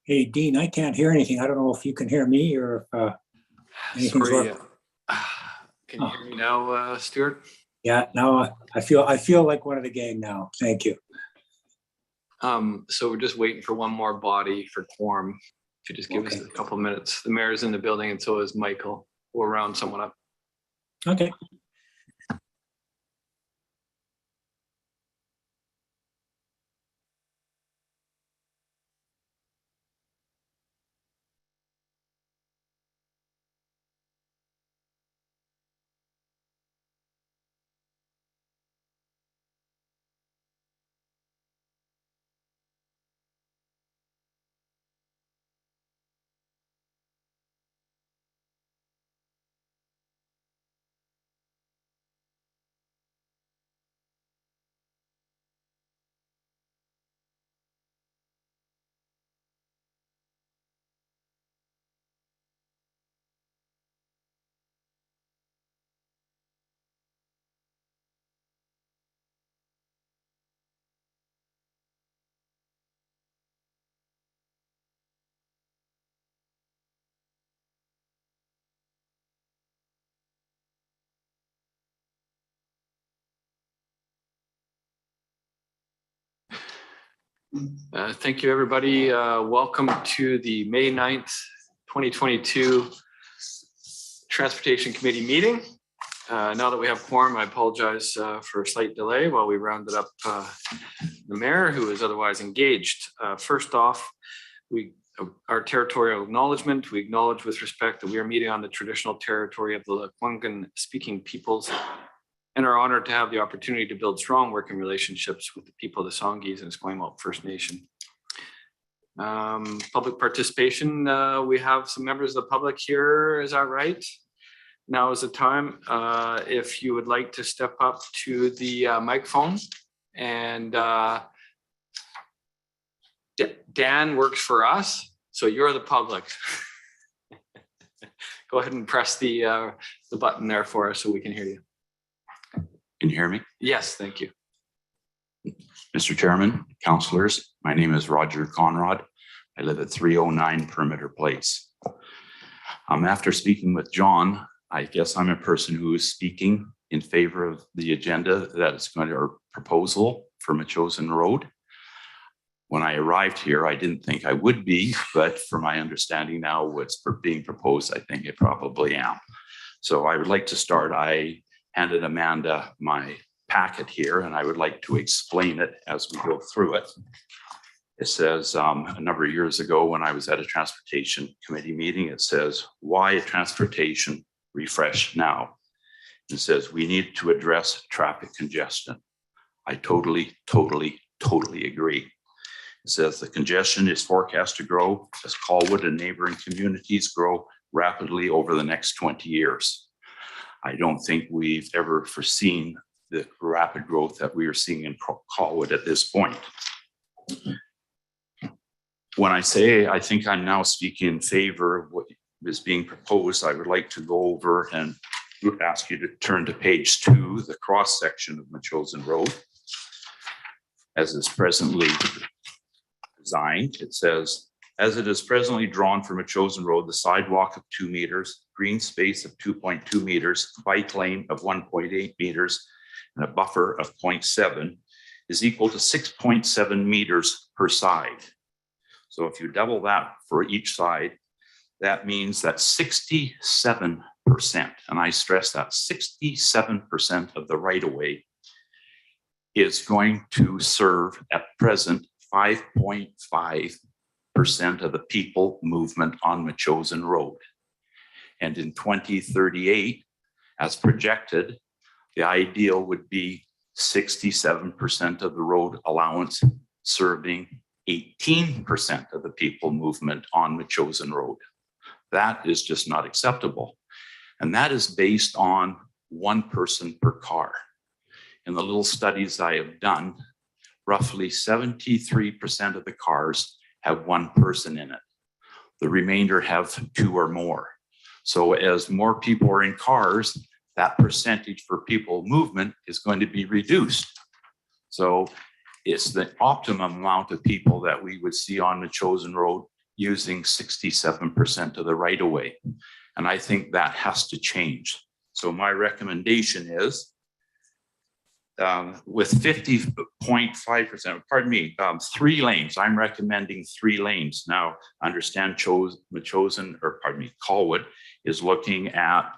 Hey, Dean, I can't hear anything. I don't know if you can hear me or if anything's Sorry, working. can you hear me now, Stuart? Yeah, now I feel like one of the gang now. Thank you. So we're just waiting for one more body for quorum. If you just give us a couple minutes. The mayor's in the building and so is Michael. We'll round someone up. Okay. Thank you, everybody. Welcome to the May 9th, 2022 Transportation Committee meeting. Now that we have quorum, I apologize for a slight delay while we rounded up the mayor, who is otherwise engaged. First off, our territorial acknowledgement. We acknowledge with respect that we are meeting on the traditional territory of the Lekwungen speaking peoples and are honored to have the opportunity to build strong working relationships with the people of the Songhees and Esquimalt First Nation. Public participation, we have some members of the public here, is that right? Now is the time. If you would like to step up to the microphone, and Dan works for us, so you're the public. go ahead and press the button there for us so we can hear you. Can you hear me? Yes, thank you. Mr. Chairman, councillors, my name is Roger Conrad. I live at 309 Perimeter Place. After speaking with John, I guess I'm a person who is speaking in favor of the agenda that is going to, or proposal for Machosen Road. When I arrived here, I didn't think I would be, but from my understanding now what's being proposed, I think I probably am. So I would like to start. I handed Amanda my packet here, and I would like to explain it as we go through it. It says a number of years ago when I was at a transportation committee meeting, it says, why a transportation refresh now? It says we need to address traffic congestion. I totally agree. It says the congestion is forecast to grow as Colwood and neighboring communities grow rapidly over the next 20 years. I don't think we've ever foreseen the rapid growth that we are seeing in Colwood at this point. When I say I think I'm now speaking in favor of what is being proposed, I would like to go over and ask you to turn to page 2, the cross section of Machosen Road. As is presently designed, it says, as it is presently drawn for Machosen Road, the sidewalk of 2 meters, green space of 2.2 meters, bike lane of 1.8 meters, and a buffer of 0.7 is equal to 6.7 meters per side. So if you double that for each side, that means that 67%, and I stress that 67% of the right-of-way is going to serve at present 5.5% of the people movement on Machosen Road. And in 2038, as projected, the ideal would be 67% of the road allowance serving 18% of the people movement on Machosen Road. That is just not acceptable. And that is based on 1 person per car. In the little studies I have done, roughly 73% of the cars have 1 person in it. The remainder have 2 or more. So as more people are in cars, that percentage for people movement is going to be reduced. So it's the optimum amount of people that we would see on the Machosen Road using 67% of the right-of-way. And I think that has to change. So my recommendation is with 50.5%, pardon me, 3 lanes. I'm recommending 3 lanes. Now, understand Machosen, or pardon me, Colwood is looking at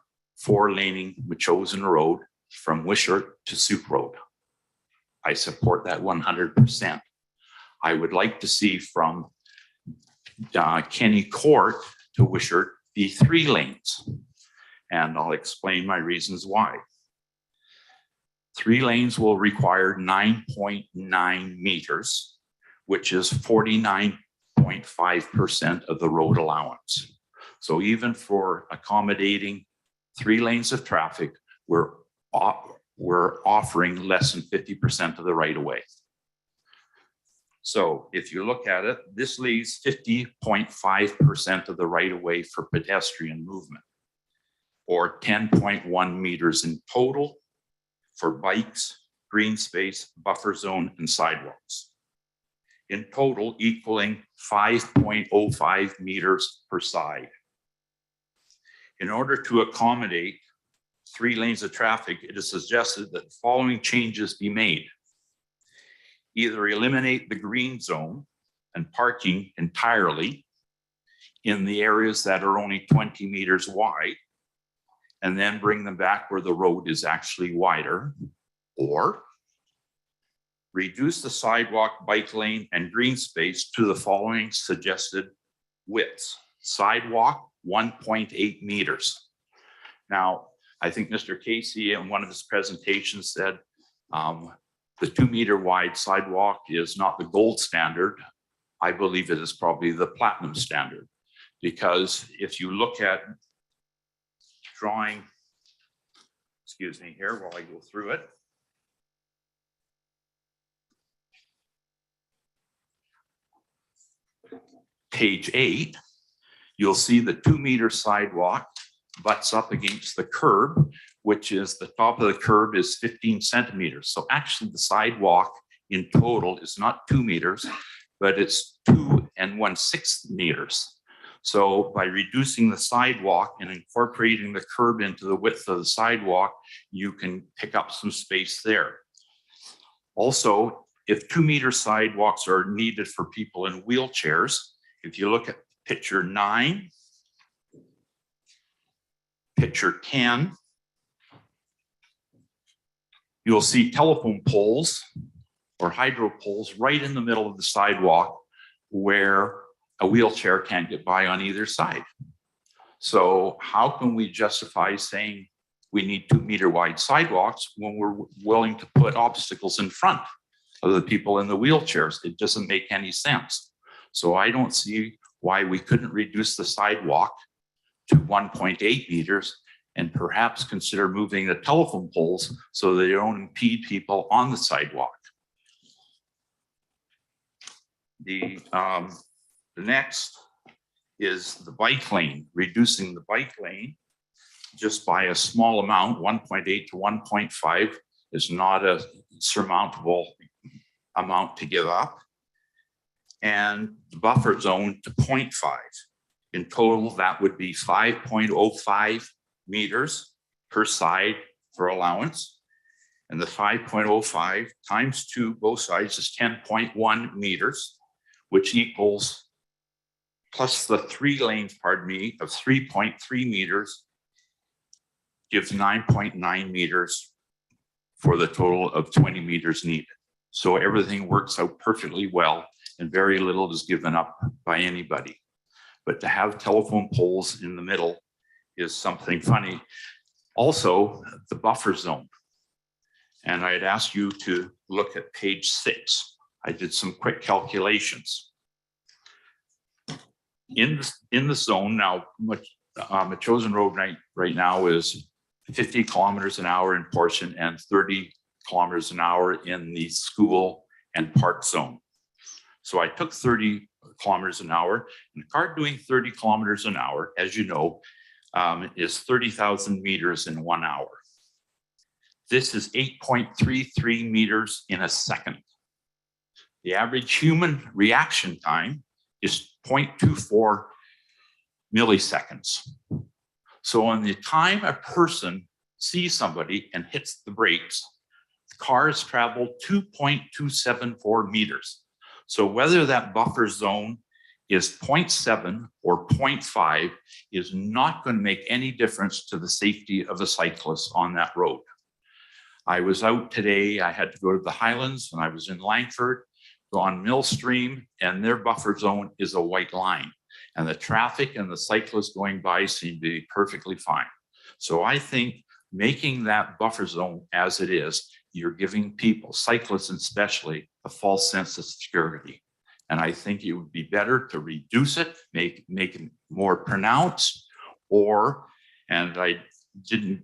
4-laning Machosen Road from Wishart to Sioux Road. I support that 100%. I would like to see from Kenny Court to Wishart be 3 lanes. And I'll explain my reasons why. 3 lanes will require 9.9 meters, which is 49.5% of the road allowance. So even for accommodating 3 lanes of traffic, we're offering less than 50% of the right-of-way. So if you look at it, this leaves 50.5% of the right-of-way for pedestrian movement, or 10.1 meters in total for bikes, green space, buffer zone, and sidewalks. In total, equaling 5.05 meters per side. In order to accommodate 3 lanes of traffic, it is suggested that the following changes be made. Either eliminate the green zone and parking entirely in the areas that are only 20 meters wide, and then bring them back where the road is actually wider, or reduce the sidewalk, bike lane, and green space to the following suggested widths. Sidewalk, 1.8 meters. Now, I think Mr. Casey in one of his presentations said the 2-meter wide sidewalk is not the gold standard. I believe it is probably the platinum standard, because if you look at drawing, excuse me here while I go through it. Page 8, you'll see the 2-meter sidewalk butts up against the curb, which is the top of the curb is 15 centimeters. So actually the sidewalk in total is not 2 meters, but it's 2 1/6 meters. So by reducing the sidewalk and incorporating the curb into the width of the sidewalk, you can pick up some space there. Also, if 2-meter sidewalks are needed for people in wheelchairs, if you look at picture 9, picture 10, you'll see telephone poles or hydro poles right in the middle of the sidewalk where a wheelchair can't get by on either side. So how can we justify saying we need 2-meter wide sidewalks when we're willing to put obstacles in front of the people in the wheelchairs? It doesn't make any sense. So I don't see why we couldn't reduce the sidewalk to 1.8 meters and perhaps consider moving the telephone poles so they don't impede people on the sidewalk. The next is the bike lane, reducing the bike lane just by a small amount. 1.8 to 1.5 is not a surmountable amount to give up. And the buffer zone to 0.5. In total, that would be 5.05 meters per side for allowance. And the 5.05 times 2, both sides, is 10.1 meters, which equals, plus the 3 lanes, pardon me, of 3.3 meters, gives 9.9 meters for the total of 20 meters needed. So everything works out perfectly well and very little is given up by anybody. But to have telephone poles in the middle is something funny. Also, the buffer zone. And I'd ask you to look at page 6. I did some quick calculations. In the zone now, Metchosin Road right now is 50 kilometers an hour in portion and 30 kilometers an hour in the school and park zone. So I took 30 kilometers an hour, and a car doing 30 kilometers an hour, as you know, is 30,000 meters in 1 hour. This is 8.33 meters in a second. The average human reaction time is 0.24 milliseconds. So on the time a person sees somebody and hits the brakes, the car has traveled 2.274 meters. So whether that buffer zone is 0.7 or 0.5 is not going to make any difference to the safety of the cyclists on that road. I was out today, I had to go to the Highlands and I was in Langford, go on Mill Stream, and their buffer zone is a white line. And the traffic and the cyclists going by seem to be perfectly fine. So I think making that buffer zone as it is, you're giving people, cyclists especially, a false sense of security. And I think it would be better to reduce it, make it more pronounced, or, and I didn't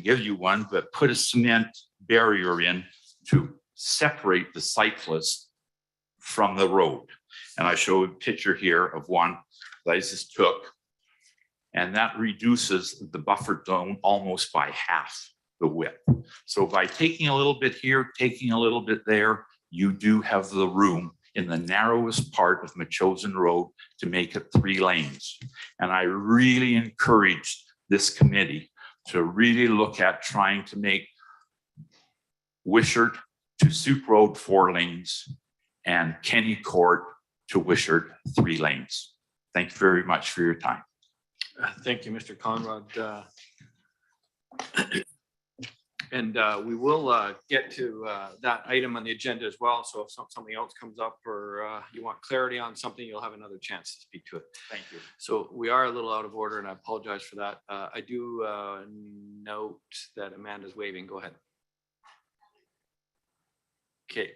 give you one, but put a cement barrier in to separate the cyclists from the road. And I show a picture here of one that I just took, and that reduces the buffer zone almost by half the width. So by taking a little bit here, taking a little bit there, you do have the room in the narrowest part of Metchosin Road to make it 3 lanes. And I really encourage this committee to really look at trying to make Wishart to Suke Road 4 lanes and Kenny Court to Wishart 3 lanes. Thank you very much for your time. Thank you, Mr. Conrad. And we will get to that item on the agenda as well. So if something else comes up or you want clarity on something, you'll have another chance to speak to it. Thank you. So we are a little out of order and I apologize for that. I do note that Amanda's waving. Go ahead. Okay,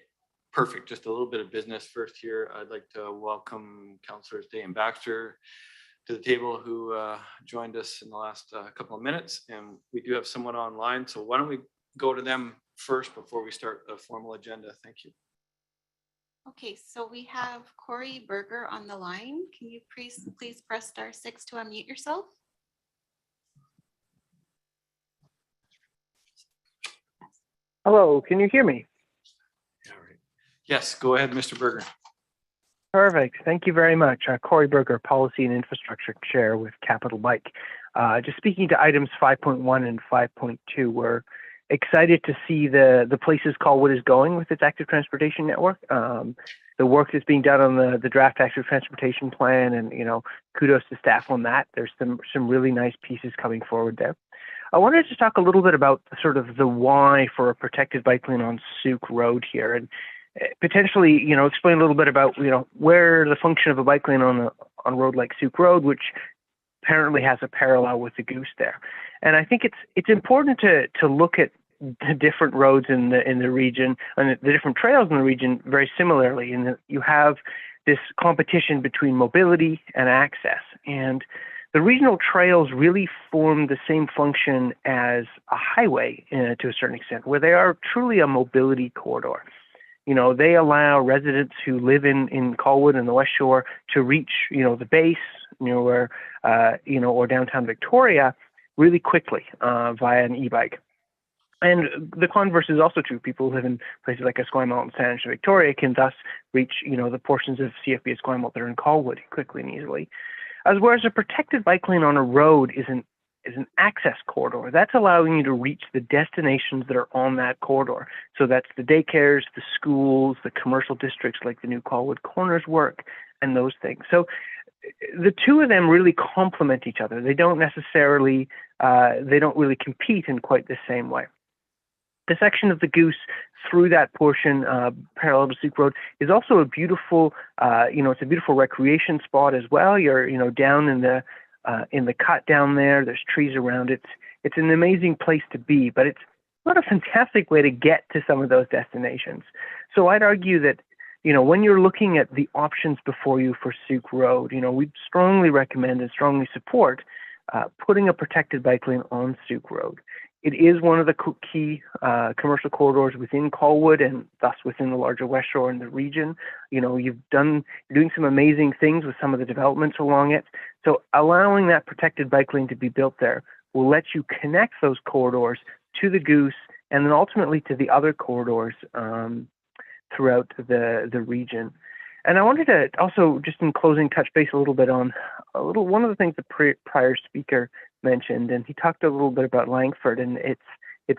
perfect. Just a little bit of business first here. I'd like to welcome Councillors Day and Baxter to the table who joined us in the last couple of minutes, and we do have someone online. So why don't we go to them first before we start the formal agenda? Thank you. Okay, so we have Corey Berger on the line. Can you please press *6 to unmute yourself? Hello, can you hear me? All right. Yes, go ahead, Mr. Berger. Perfect. Thank you very much. Corey Berger, Policy and Infrastructure Chair with Capital Bike. Just speaking to items 5.1 and 5.2, we're excited to see the places Colwood is going with its active transportation network. The work that's being done on the draft active transportation plan, and kudos to staff on that. There's some really nice pieces coming forward there. I wanted to talk a little bit about sort of the why for a protected bike lane on Suke Road here, and potentially, explain a little bit about, where the function of a bike lane on a road like Suke Road, which apparently has a parallel with the Goose there. And I think it's important to look at the different roads in the region and the different trails in the region very similarly, in that you have this competition between mobility and access. And the regional trails really form the same function as a highway to a certain extent, where they are truly a mobility corridor. They allow residents who live in Colwood and the West Shore to reach, the base, or downtown Victoria really quickly via an e-bike. And the converse is also true. People who live in places like Esquimalt and Saanich, Victoria can thus reach, the portions of CFB Esquimalt that are in Colwood quickly and easily. Whereas a protected bike lane on a road is an access corridor. That's allowing you to reach the destinations that are on that corridor. So that's the daycares, the schools, the commercial districts like the new Colwood Corners work, and those things. So the two of them really complement each other. They don't necessarily, they don't really compete in quite the same way. The section of the Goose through that portion parallel to Suke Road is also a beautiful, it's a beautiful recreation spot as well. You're, down in the cut down there. There's trees around it. It's an amazing place to be, but it's not a fantastic way to get to some of those destinations. So I'd argue that, when you're looking at the options before you for Suke Road, we'd strongly recommend and strongly support putting a protected bike lane on Suke Road. It is one of the key commercial corridors within Colwood and thus within the larger West Shore and the region. You're doing some amazing things with some of the developments along it. So allowing that protected bike lane to be built there will let you connect those corridors to the Goose and then ultimately to the other corridors throughout the region. And I wanted to also, just in closing, touch base a little bit on one of the things the prior speaker mentioned, and he talked a little bit about Langford and its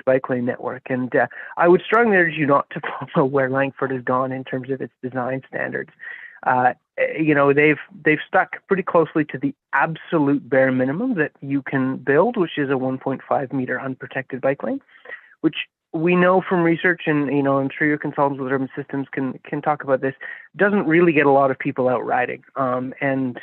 bike lane network. And I would strongly urge you not to follow where Langford has gone in terms of its design standards. They've stuck pretty closely to the absolute bare minimum that you can build, which is a 1.5 meter unprotected bike lane, which we know from research, and I'm sure your consultants with urban systems can talk about this, doesn't really get a lot of people out riding. And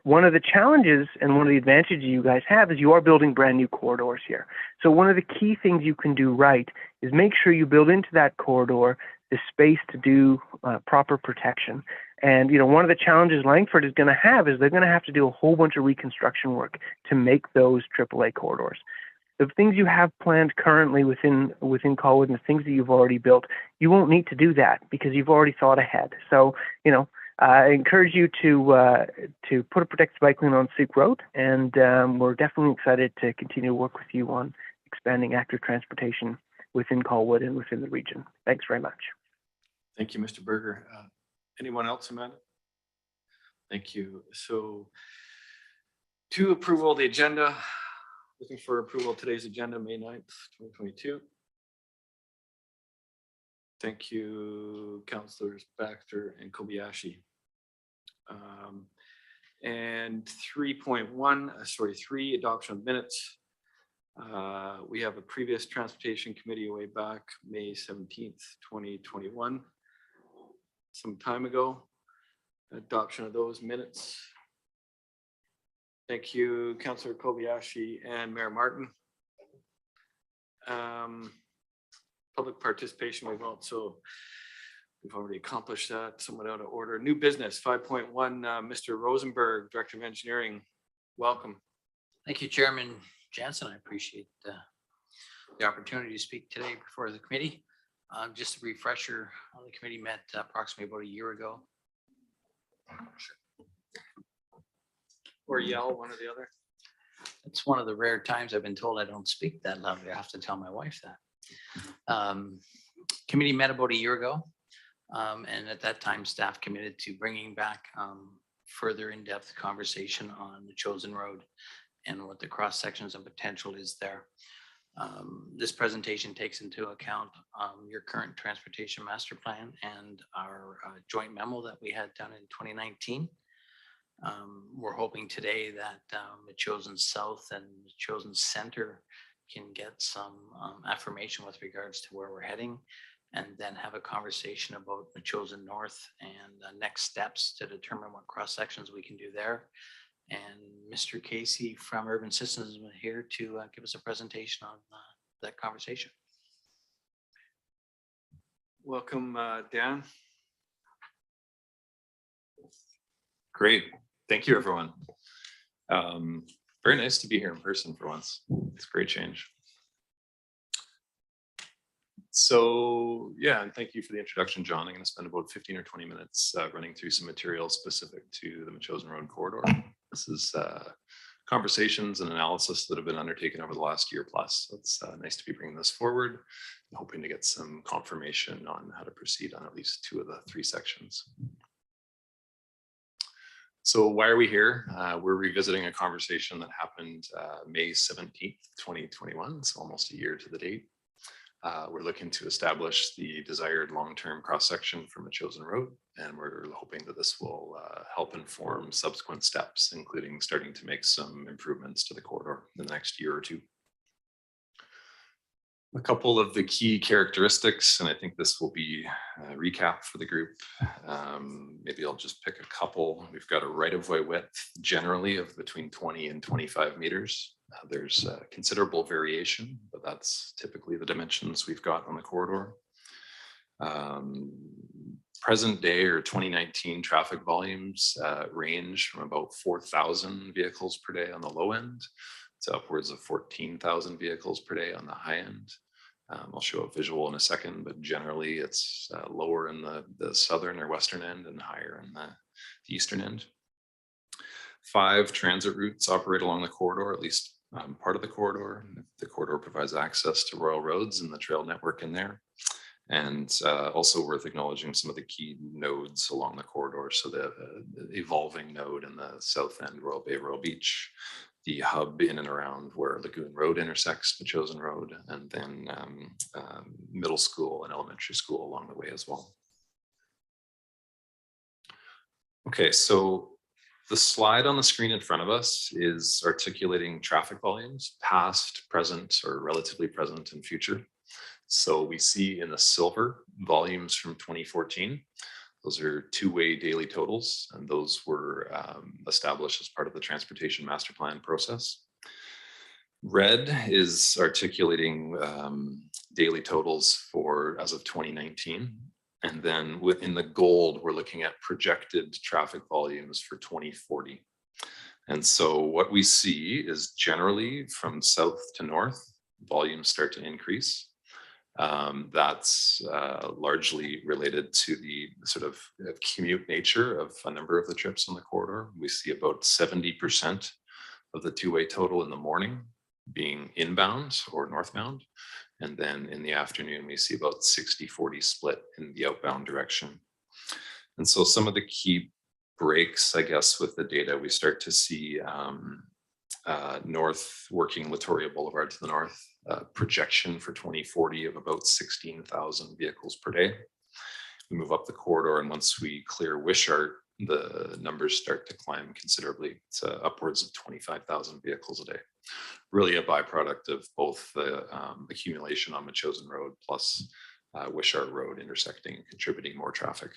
one of the challenges and one of the advantages you guys have is you are building brand new corridors here. So one of the key things you can do right is make sure you build into that corridor the space to do proper protection. And one of the challenges Langford is going to have is they're going to have to do a whole bunch of reconstruction work to make those AAA corridors. The things you have planned currently within Colwood and the things that you've already built, you won't need to do that because you've already thought ahead. So, I encourage you to put a protected bike lane on Suke Road, and we're definitely excited to continue to work with you on expanding active transportation within Colwood and within the region. Thanks very much. Thank you, Mr. Berger. Anyone else, Amanda? Thank you. So to approval of the agenda, looking for approval of today's agenda, May 9th, 2022. Thank you, Councillors Baxter and Kobayashi. And 3, adoption of minutes. We have a previous transportation committee way back May 17th, 2021, some time ago. Adoption of those minutes. Thank you, Councillor Kobayashi and Mayor Martin. Public participation, we've already accomplished that, somewhat out of order. New business, 5.1, Mr. Rosenberg, Director of Engineering, welcome. Thank you, Chairman Jansen. I appreciate the opportunity to speak today before the committee. Just a refresher, the committee met approximately about a year ago. Or yell, one or the other. It's one of the rare times I've been told I don't speak that loudly. I have to tell my wife that. Committee met about a year ago. And at that time, staff committed to bringing back further in-depth conversation on the chosen road and what the cross sections and potential is there. This presentation takes into account your current transportation master plan and our joint memo that we had done in 2019. We're hoping today that the chosen south and the chosen center can get some affirmation with regards to where we're heading, and then have a conversation about the chosen north and next steps to determine what cross sections we can do there. And Mr. Casey from Urban Systems is here to give us a presentation on that conversation. Welcome, Dan. Great. Thank you, everyone. Very nice to be here in person for once. It's a great change. So yeah, and thank you for the introduction, John. I'm going to spend about 15 or 20 minutes running through some material specific to the Chosen Road corridor. This is conversations and analysis that have been undertaken over the last year plus. So it's nice to be bringing this forward, and hoping to get some confirmation on how to proceed on at least 2 of the 3 sections. So why are we here? We're revisiting a conversation that happened May 17th, 2021, so almost a year to the date. We're looking to establish the desired long-term cross-section from a chosen road, and we're hoping that this will help inform subsequent steps, including starting to make some improvements to the corridor in the next year or 2. A couple of the key characteristics, and I think this will be a recap for the group. Maybe I'll just pick a couple. We've got a right-of-way width generally of between 20 and 25 meters. There's considerable variation, but that's typically the dimensions we've got on the corridor. Present day or 2019 traffic volumes range from about 4,000 vehicles per day on the low end to upwards of 14,000 vehicles per day on the high end. I'll show a visual in a second, but generally it's lower in the southern or western end and higher in the eastern end. 5 transit routes operate along the corridor, at least part of the corridor. The corridor provides access to Royal Roads and the trail network in there. And also worth acknowledging some of the key nodes along the corridor. So the evolving node in the south end, Royal Bay, Royal Beach, the hub in and around where Lagoon Road intersects the chosen road, and then middle school and elementary school along the way as well. Okay, so the slide on the screen in front of us is articulating traffic volumes, past, present, or relatively present and future. So we see in the silver volumes from 2014. Those are 2-way daily totals, and those were established as part of the transportation master plan process. Red is articulating daily totals for as of 2019. And then within the gold, we're looking at projected traffic volumes for 2040. And so what we see is generally from south to north, volumes start to increase. That's largely related to the sort of commute nature of a number of the trips on the corridor. We see about 70% of the 2-way total in the morning being inbound or northbound. And then in the afternoon, we see about 60-40 split in the outbound direction. And so some of the key breaks, I guess, with the data, we start to see north working Latoria Boulevard to the north, projection for 2040 of about 16,000 vehicles per day. We move up the corridor, and once we clear Wishart, the numbers start to climb considerably to upwards of 25,000 vehicles a day. Really a byproduct of both the accumulation on the chosen road plus Wishart Road intersecting and contributing more traffic.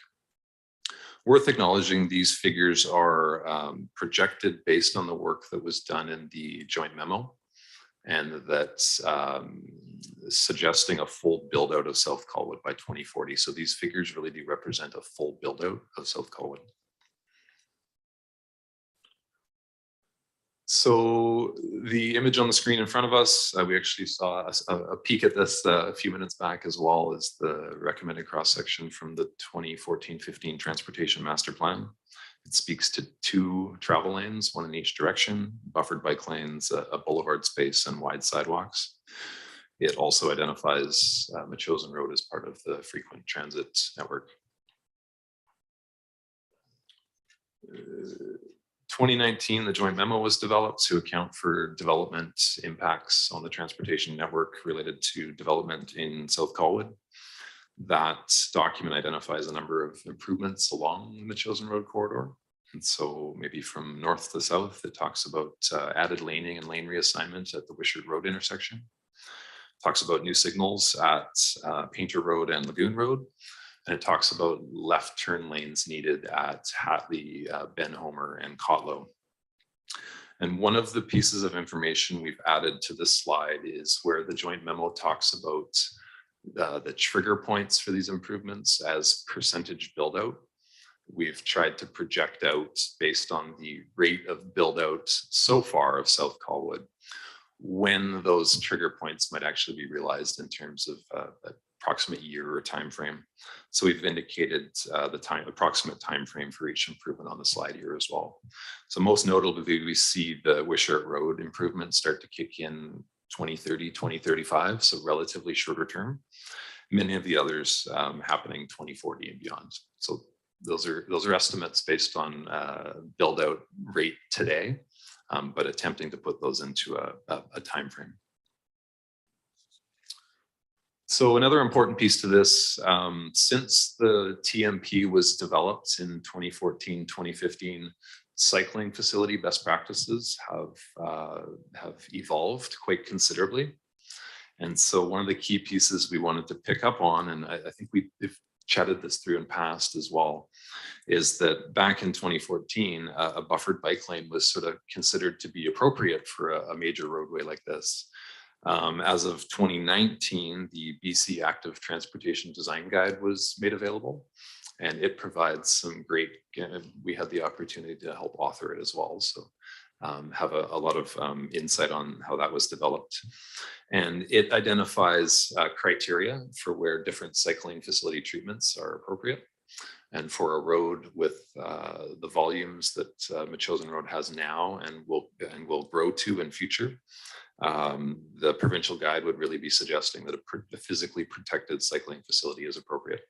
Worth acknowledging, these figures are projected based on the work that was done in the joint memo, and that's suggesting a full build out of South Colwood by 2040. So these figures really do represent a full build out of South Colwood. So the image on the screen in front of us, we actually saw a peek at this a few minutes back, as well as the recommended cross section from the 2014-15 Transportation Master Plan. It speaks to 2 travel lanes, 1 in each direction, buffered bike lanes, a boulevard space, and wide sidewalks. It also identifies Chosen Road as part of the frequent transit network. 2019, the Joint Memo was developed to account for development impacts on the transportation network related to development in South Colwood. That document identifies a number of improvements along the Chosen Road corridor. And so maybe from north to south, it talks about added laning and lane reassignment at the Wishart Road intersection. Talks about new signals at Painter Road and Lagoon Road. And it talks about left turn lanes needed at Hatley, Ben Homer, and Cotlow. And one of the pieces of information we've added to this slide is where the Joint Memo talks about the trigger points for these improvements as percentage build out. We've tried to project out based on the rate of build out so far of South Colwood, when those trigger points might actually be realized in terms of approximate year or time frame. So we've indicated the approximate time frame for each improvement on the slide here as well. So most notably, we see the Wishart Road improvements start to kick in 2030, 2035, so relatively shorter term. Many of the others happening 2040 and beyond. So those are estimates based on build out rate today, but attempting to put those into a time frame. So another important piece to this, since the TMP was developed in 2014, 2015, cycling facility best practices have evolved quite considerably. And so one of the key pieces we wanted to pick up on, and I think we've chatted this through in past as well, is that back in 2014, a buffered bike lane was sort of considered to be appropriate for a major roadway like this. As of 2019, the BC Active Transportation Design Guide was made available, and it provides some great, we had the opportunity to help author it as well. So have a lot of insight on how that was developed. And it identifies criteria for where different cycling facility treatments are appropriate. And for a road with the volumes that Chosen Road has now and will grow to in future, the provincial guide would really be suggesting that a physically protected cycling facility is appropriate.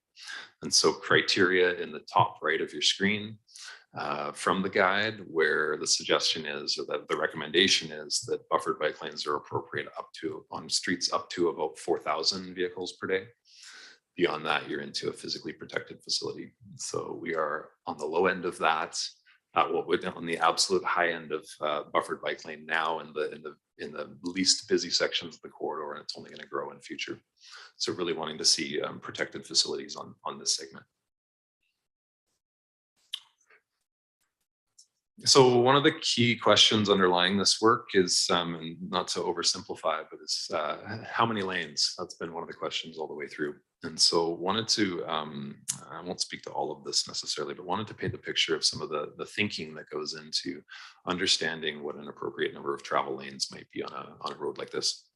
And so criteria in the top right of your screen from the guide, where the suggestion is, or that the recommendation is, that buffered bike lanes are appropriate up to on streets up to about 4,000 vehicles per day. Beyond that, you're into a physically protected facility. So we are on the low end of that. What would on the absolute high end of buffered bike lane now in the least busy sections of the corridor, and it's only going to grow in future. So really wanting to see protected facilities on this segment. So one of the key questions underlying this work is, and not to oversimplify, but is how many lanes? That's been one of the questions all the way through. And so wanted to, I won't speak to all of this necessarily, but wanted to paint a picture of some of the thinking that goes into understanding what an appropriate number of travel lanes might be on a road like this.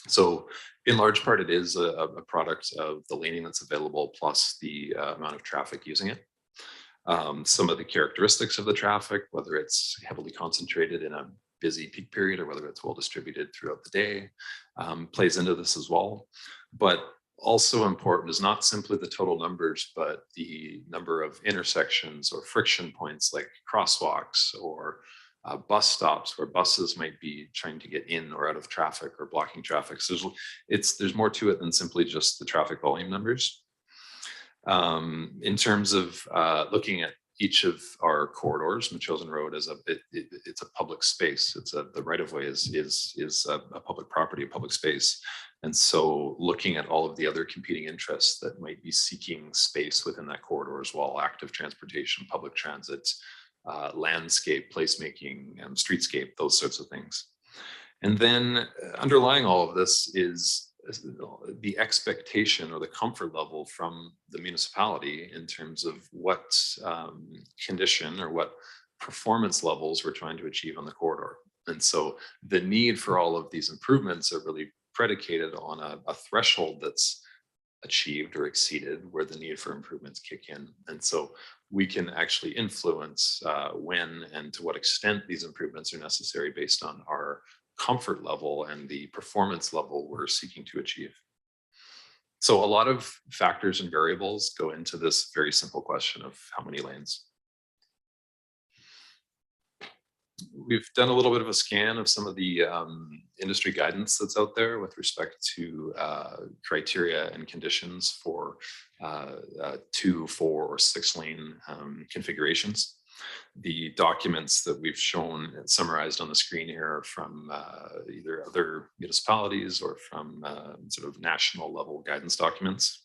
So in large part, it is a product of the laning that's available plus the amount of traffic using it. Some of the characteristics of the traffic, whether it's heavily concentrated in a busy peak period or whether it's well distributed throughout the day, plays into this as well. But also important is not simply the total numbers, but the number of intersections or friction points like crosswalks or bus stops where buses might be trying to get in or out of traffic or blocking traffic. So there's more to it than simply just the traffic volume numbers. In terms of looking at each of our corridors, Chosen Road is it's a public space. The right of way is a public property, a public space. And so looking at all of the other competing interests that might be seeking space within that corridor as well, active transportation, public transit, landscape, placemaking, streetscape, those sorts of things. And then underlying all of this is the expectation or the comfort level from the municipality in terms of what condition or what performance levels we're trying to achieve on the corridor. And so the need for all of these improvements are really predicated on a threshold that's achieved or exceeded where the need for improvements kick in. And so we can actually influence when and to what extent these improvements are necessary based on our comfort level and the performance level we're seeking to achieve. So a lot of factors and variables go into this very simple question of how many lanes. We've done a little bit of a scan of some of the industry guidance that's out there with respect to criteria and conditions for 2, 4, or 6 lane configurations. The documents that we've shown and summarized on the screen here are from either other municipalities or from sort of national level guidance documents.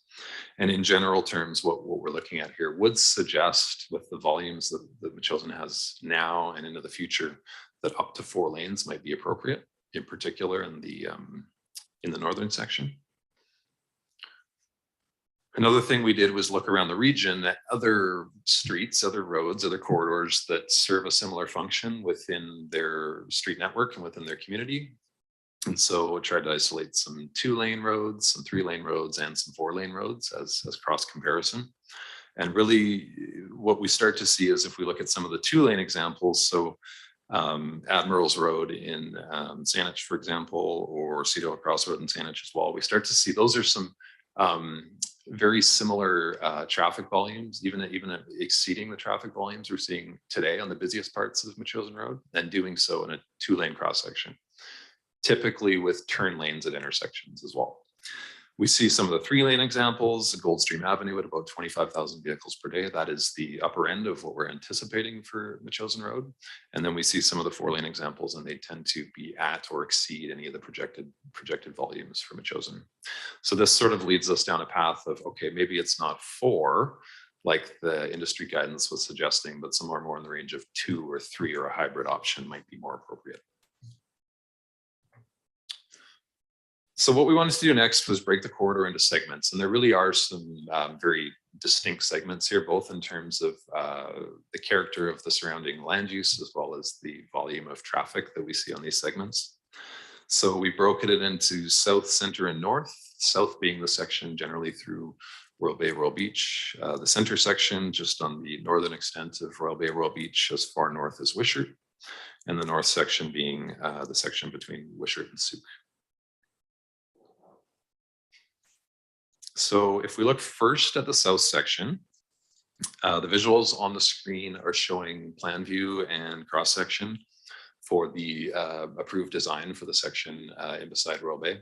And in general terms, what we're looking at here would suggest, with the volumes that Wauchosen has now and into the future, that up to 4 lanes might be appropriate, in particular in the northern section. Another thing we did was look around the region at other streets, other roads, other corridors that serve a similar function within their street network and within their community. And so we tried to isolate some 2-lane roads, some 3-lane roads, and some 4-lane roads as cross comparison. And really what we start to see is, if we look at some of the 2-lane examples, so Admiral's Road in Saanich, for example, or Cedar Cross Road in Saanich as well, we start to see those are some very similar traffic volumes, even exceeding the traffic volumes we're seeing today on the busiest parts of Wauchosen Road, and doing so in a 2-lane cross section, typically with turn lanes at intersections as well. We see some of the 3-lane examples, Goldstream Avenue at about 25,000 vehicles per day. That is the upper end of what we're anticipating for Wauchosen Road. And then we see some of the 4-lane examples, and they tend to be at or exceed any of the projected volumes for Wauchosen. So this sort of leads us down a path of, okay, maybe it's not 4 like the industry guidance was suggesting, but somewhere more in the range of 2 or 3, or a hybrid option might be more appropriate. So what we wanted to do next was break the corridor into segments, and there really are some very distinct segments here, both in terms of the character of the surrounding land use, as well as the volume of traffic that we see on these segments. So we broke it into south, center, and north, south being the section generally through Royal Bay, Royal Beach, the center section just on the northern extent of Royal Bay, Royal Beach, as far north as Wishart, and the north section being the section between Wishart and Suke. So if we look first at the south section, the visuals on the screen are showing plan view and cross section for the approved design for the section in beside Royal Bay.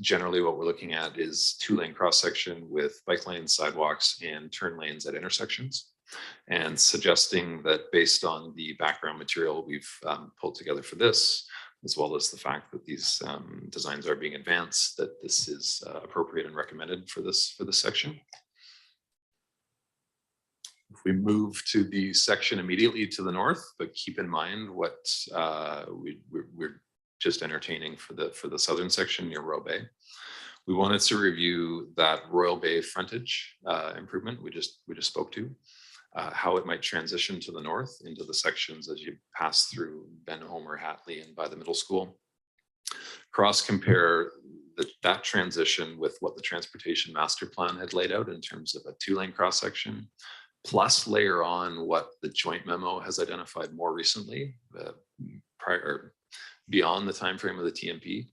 Generally, what we're looking at is 2-lane cross section with bike lanes, sidewalks, and turn lanes at intersections, and suggesting that based on the background material we've pulled together for this, as well as the fact that these designs are being advanced, that this is appropriate and recommended for this section. If we move to the section immediately to the north, but keep in mind what we're just entertaining for the southern section near Royal Bay. We wanted to review that Royal Bay frontage improvement we just spoke to. How it might transition to the north into the sections as you pass through Ben Homer, Hatley, and by the middle school. Cross compare that transition with what the transportation master plan had laid out in terms of a 2-lane cross section, plus layer on what the joint memo has identified more recently, beyond the time frame of the TMP,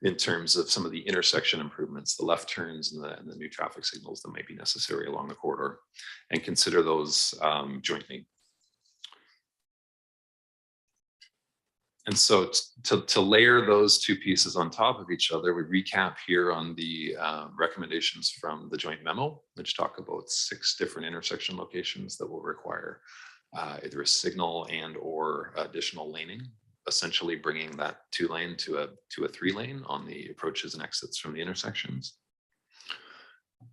in terms of some of the intersection improvements, the left turns and the new traffic signals that might be necessary along the corridor, and consider those jointly. And so to layer those two pieces on top of each other, we recap here on the recommendations from the joint memo, which talk about 6 different intersection locations that will require either a signal and or additional laning, essentially bringing that 2-lane to a 3-lane on the approaches and exits from the intersections.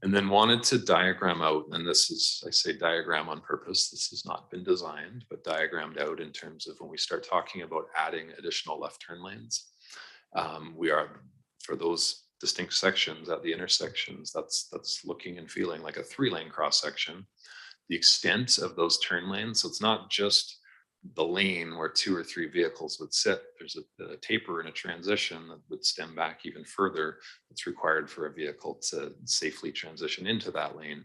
And then wanted to diagram out, and this is, I say diagram on purpose, this has not been designed, but diagrammed out in terms of when we start talking about adding additional left turn lanes. We are, for those distinct sections at the intersections, that's looking and feeling like a 3-lane cross section. The extent of those turn lanes, so it's not just the lane where 2 or 3 vehicles would sit. There's a taper and a transition that would stem back even further. It's required for a vehicle to safely transition into that lane.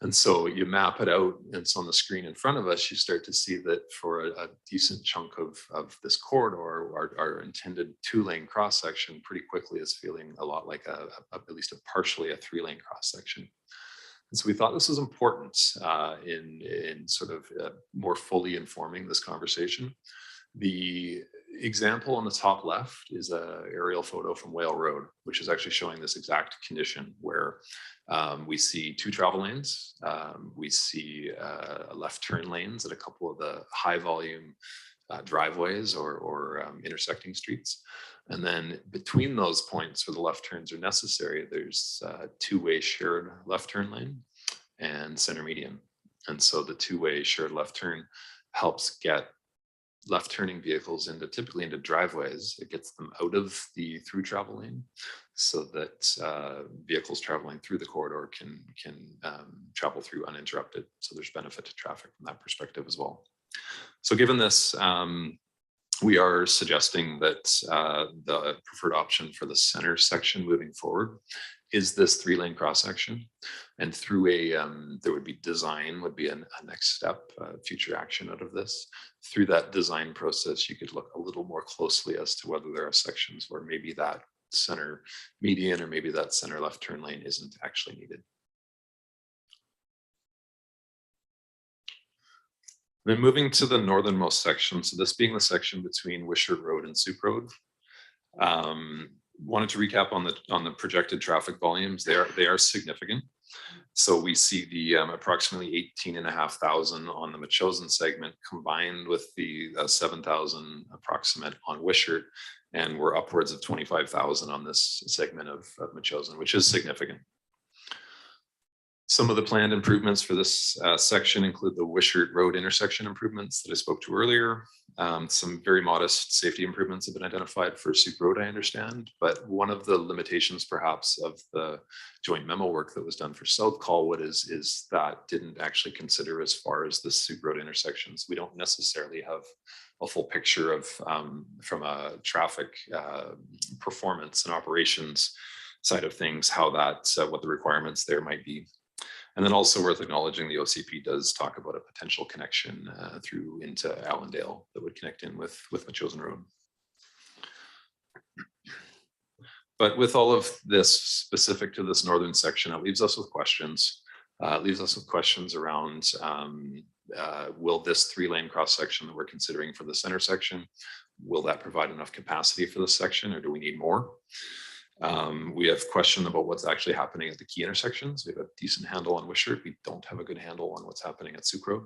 And so you map it out, and so on the screen in front of us, you start to see that for a decent chunk of this corridor, our intended 2-lane cross section pretty quickly is feeling a lot like at least partially a 3-lane cross section. And so we thought this was important in sort of more fully informing this conversation. The example on the top left is an aerial photo from Whale Road, which is actually showing this exact condition where we see 2 travel lanes. We see left turn lanes at a couple of the high volume driveways or intersecting streets. And then between those points where the left turns are necessary, there's a 2-way shared left turn lane and center median. And so the 2-way shared left turn helps get left turning vehicles typically into driveways. It gets them out of the through travel lane so that vehicles traveling through the corridor can travel through uninterrupted. So there's benefit to traffic from that perspective as well. So given this, we are suggesting that the preferred option for the center section moving forward is this 3-lane cross section. And through there would be design would be a next step, future action out of this. Through that design process, you could look a little more closely as to whether there are sections where maybe that center median or maybe that center left turn lane isn't actually needed. Then moving to the northernmost section, so this being the section between Wishart Road and Suke Road. Wanted to recap on the projected traffic volumes. They are significant. So we see the approximately 18,500 on the Machosen segment combined with the 7,000 approximate on Wishart, and we're upwards of 25,000 on this segment of Machosen, which is significant. Some of the planned improvements for this section include the Wishart Road intersection improvements that I spoke to earlier. Some very modest safety improvements have been identified for Suke Road, I understand, but one of the limitations perhaps of the joint memo work that was done for South Colwood is that didn't actually consider as far as the Suke Road intersections. We don't necessarily have a full picture of from a traffic performance and operations side of things, how that, what the requirements there might be. And then also worth acknowledging, the OCP does talk about a potential connection through into Allendale that would connect in with Machosen Road. But with all of this specific to this northern section, it leaves us with questions. Around will this 3-lane cross section that we're considering for the center section, will that provide enough capacity for this section, or do we need more? We have question about what's actually happening at the key intersections. We have a decent handle on Wishart. We don't have a good handle on what's happening at Suke Road.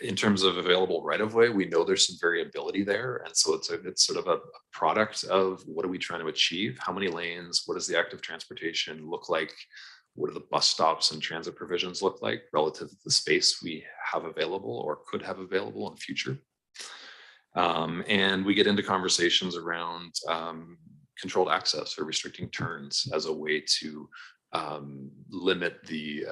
In terms of available right-of-way, we know there's some variability there. And so it's sort of a product of what are we trying to achieve? How many lanes? What does the active transportation look like? What do the bus stops and transit provisions look like relative to the space we have available or could have available in the future? And we get into conversations around controlled access or restricting turns as a way to limit the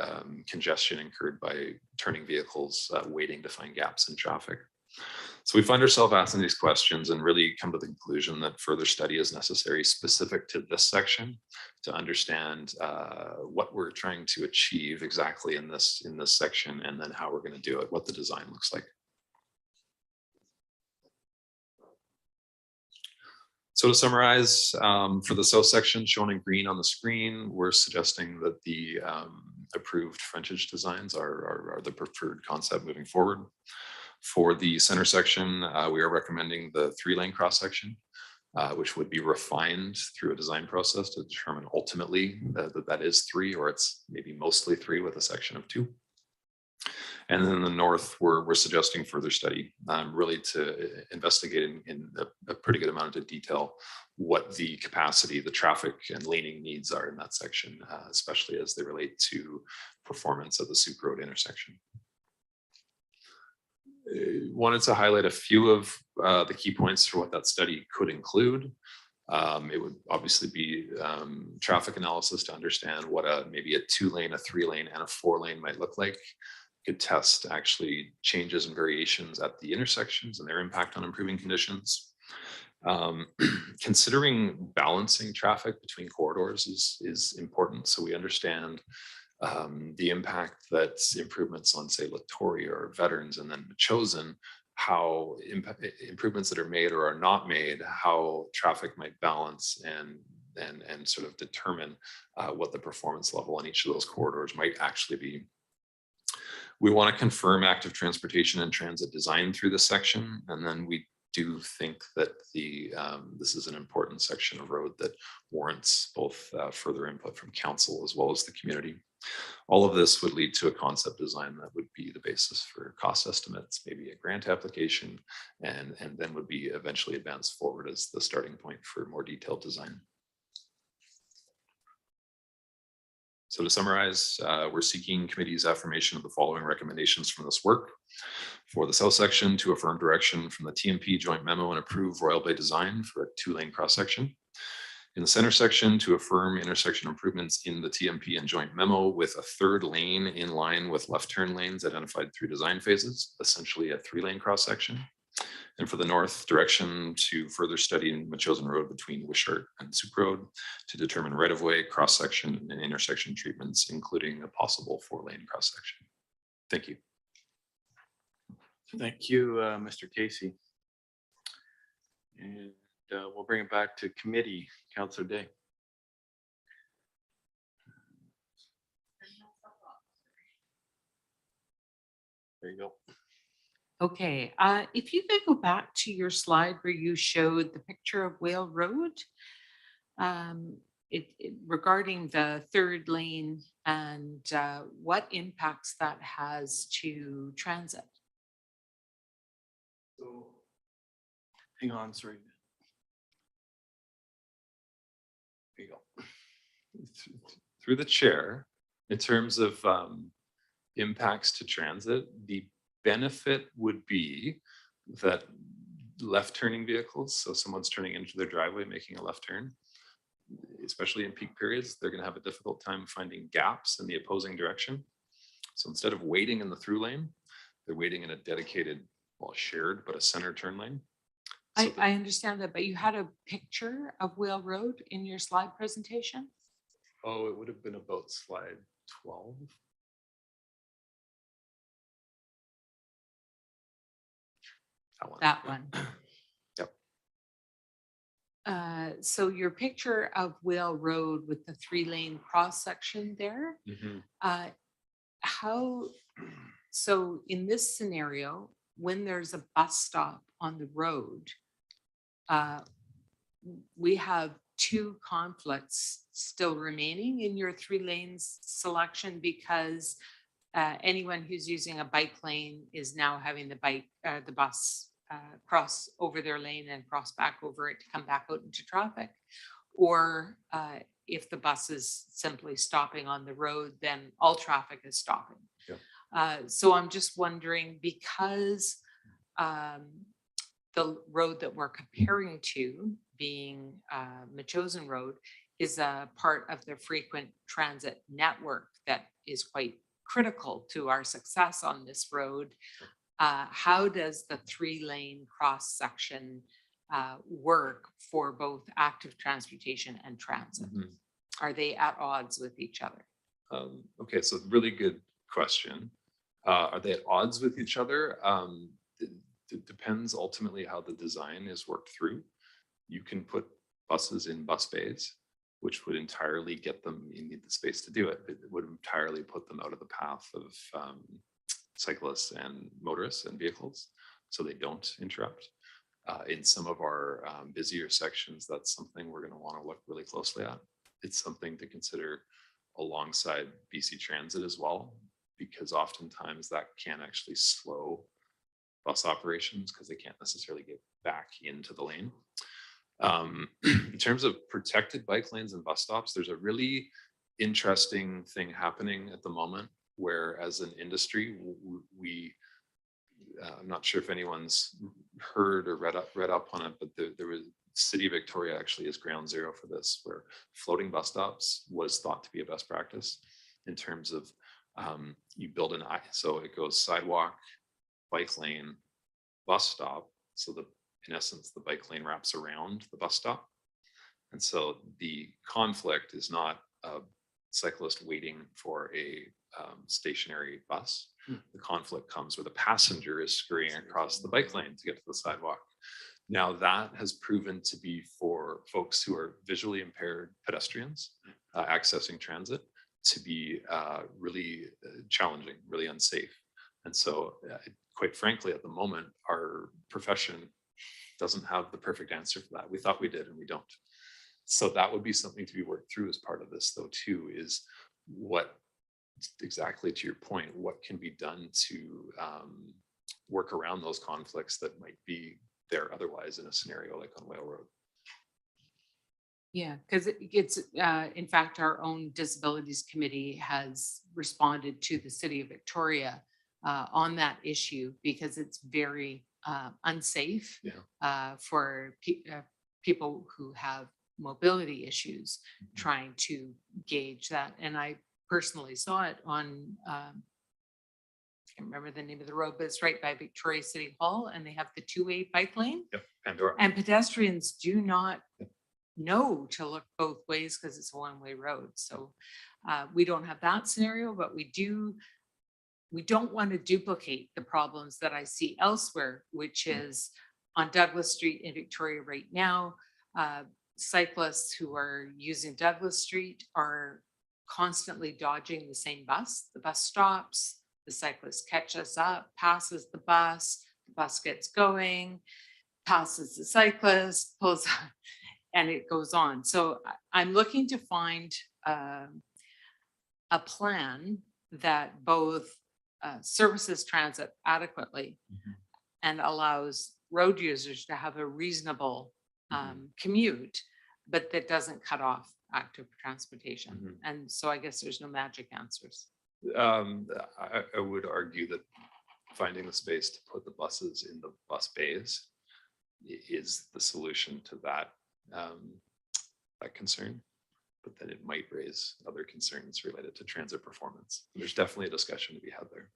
congestion incurred by turning vehicles waiting to find gaps in traffic. So we find ourselves asking these questions and really come to the conclusion that further study is necessary specific to this section to understand what we're trying to achieve exactly in this section, and then how we're going to do it, what the design looks like. So to summarize, for the south section shown in green on the screen, we're suggesting that the approved frontage designs are the preferred concept moving forward. For the center section, we are recommending the 3-lane cross section, which would be refined through a design process to determine ultimately that is 3, or it's maybe mostly 3 with a section of 2. And then in the north, we're suggesting further study, really to investigate in a pretty good amount of detail what the capacity, the traffic and laning needs are in that section, especially as they relate to performance of the Suke Road intersection. Wanted to highlight a few of the key points for what that study could include. It would obviously be traffic analysis to understand what maybe a 2-lane, a 3-lane, and a 4-lane might look like. Could test actually changes and variations at the intersections and their impact on improving conditions. Considering balancing traffic between corridors is important. So we understand the impact that improvements on, say, Latoria or Veterans and then Chosen, how improvements that are made or are not made, how traffic might balance and sort of determine what the performance level on each of those corridors might actually be. We want to confirm active transportation and transit design through this section, and then we do think that this is an important section of road that warrants both further input from council as well as the community. All of this would lead to a concept design that would be the basis for cost estimates, maybe a grant application, and then would be eventually advanced forward as the starting point for more detailed design. So to summarize, we're seeking committee's affirmation of the following recommendations from this work. For the south section, to affirm direction from the TMP joint memo and approve Royal Bay design for a 2-lane cross section. In the center section, to affirm intersection improvements in the TMP and joint memo with a 3rd lane in line with left turn lanes identified through design phases, essentially a 3-lane cross section. And for the north direction, to further study Machosen Road between Wishart and Sioux Road to determine right-of-way, cross-section, and intersection treatments, including a possible 4-lane cross-section. Thank you. Thank you, Mr. Casey. And we'll bring it back to committee. Councillor Day. There you go. Okay, if you could go back to your slide where you showed the picture of Whale Road, regarding the 3rd lane and what impacts that has to transit. So, hang on, sorry. There you go. Through the chair, in terms of impacts to transit, the benefit would be that left turning vehicles, so someone's turning into their driveway, making a left turn, especially in peak periods, they're going to have a difficult time finding gaps in the opposing direction. So instead of waiting in the through lane, they're waiting in a dedicated, well, shared, but a center turn lane. So I understand that, but you had a picture of Whale Road in your slide presentation? Oh, it would have been about slide 12. That one. Yep. So your picture of Whale Road with the 3-lane cross section there, so in this scenario, when there's a bus stop on the road, we have 2 conflicts still remaining in your 3 lanes selection, because anyone who's using a bike lane is now having the bus cross over their lane and cross back over it to come back out into traffic. Or if the bus is simply stopping on the road, then all traffic is stopping. Yeah. So I'm just wondering, because the road that we're comparing to, being Machosen Road, is a part of the frequent transit network that is quite critical to our success on this road. How does the 3-lane cross section work for both active transportation and transit? Are they at odds with each other? Okay, so really good question. Are they at odds with each other? It depends ultimately how the design is worked through. You can put buses in bus bays, which would entirely get them, you need the space to do it. It would entirely put them out of the path of cyclists and motorists and vehicles, so they don't interrupt. In some of our busier sections, that's something we're going to want to look really closely at. It's something to consider alongside BC Transit as well, because oftentimes that can actually slow bus operations because they can't necessarily get back into the lane. In terms of protected bike lanes and bus stops, there's a really interesting thing happening at the moment where, as an industry, I'm not sure if anyone's heard or read up on it, but there was City of Victoria actually is ground zero for this, where floating bus stops was thought to be a best practice in terms of you build an eye, so it goes sidewalk, bike lane, bus stop. So in essence, the bike lane wraps around the bus stop. And so the conflict is not a cyclist waiting for a stationary bus. The conflict comes where the passenger is scurrying across the bike lane to get to the sidewalk. Now that has proven to be for folks who are visually impaired pedestrians accessing transit to be really challenging, really unsafe. And so quite frankly, at the moment, our profession doesn't have the perfect answer for that. We thought we did and we don't. So that would be something to be worked through as part of this though too, is what exactly to your point, what can be done to work around those conflicts that might be there otherwise in a scenario like on Whale Road. Yeah, because it's, in fact, our own disabilities committee has responded to the city of Victoria on that issue because it's very unsafe for people who have mobility issues trying to gauge that. And I personally saw it on, I can't remember the name of the road, but it's right by Victoria City Hall, and they have the two-way bike lane. Yep, Pandora. And pedestrians do not know to look both ways because it's a one-way road. So we don't have that scenario, but we don't want to duplicate the problems that I see elsewhere, which is on Douglas Street in Victoria right now. Cyclists who are using Douglas Street are constantly dodging the same bus. The bus stops, the cyclist catches up, passes the bus gets going, passes the cyclist, pulls up, and it goes on. So I'm looking to find a plan that both services transit adequately and allows road users to have a reasonable commute, but that doesn't cut off active transportation. And so I guess there's no magic answers. I would argue that finding the space to put the buses in the bus bays is the solution to that that concern, but then it might raise other concerns related to transit performance. There's definitely a discussion to be had there.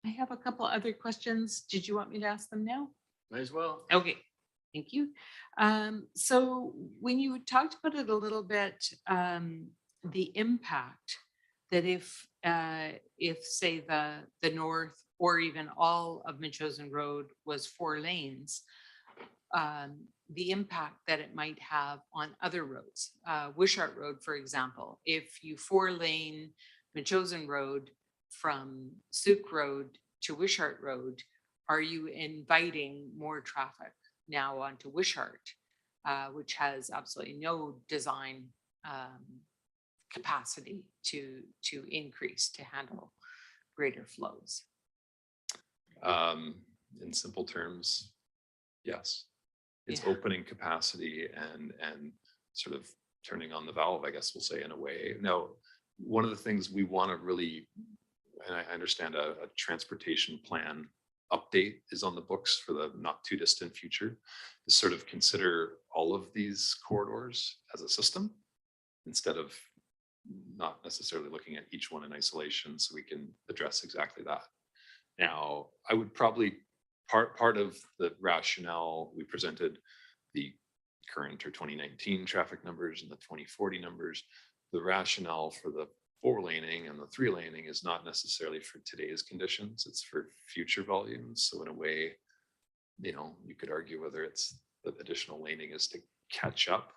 I have a couple other questions. Did you want me to ask them now? Might as well. Okay, thank you. So when you talked about it a little bit, the impact that if say the north or even all of Minchosen Road was 4 lanes, the impact that it might have on other roads. Wishart Road, for example, if you 4-lane Minchosen Road from Suke Road to Wishart Road, are you inviting more traffic now onto Wishart, which has absolutely no design capacity to increase, to handle greater flows? In simple terms, yes. It's Yeah. opening capacity and sort of turning on the valve, I guess we'll say, in a way. Now, one of the things we want to really, and I understand a transportation plan update is on the books for the not too distant future, is sort of consider all of these corridors as a system instead of not necessarily looking at each one in isolation, so we can address exactly that. Now, I would probably, part of the rationale, we presented the current or 2019 traffic numbers and the 2040 numbers. The rationale for the 4-laning and the 3-laning is not necessarily for today's conditions, it's for future volumes. So in a way, you could argue whether it's the additional laning is to catch up,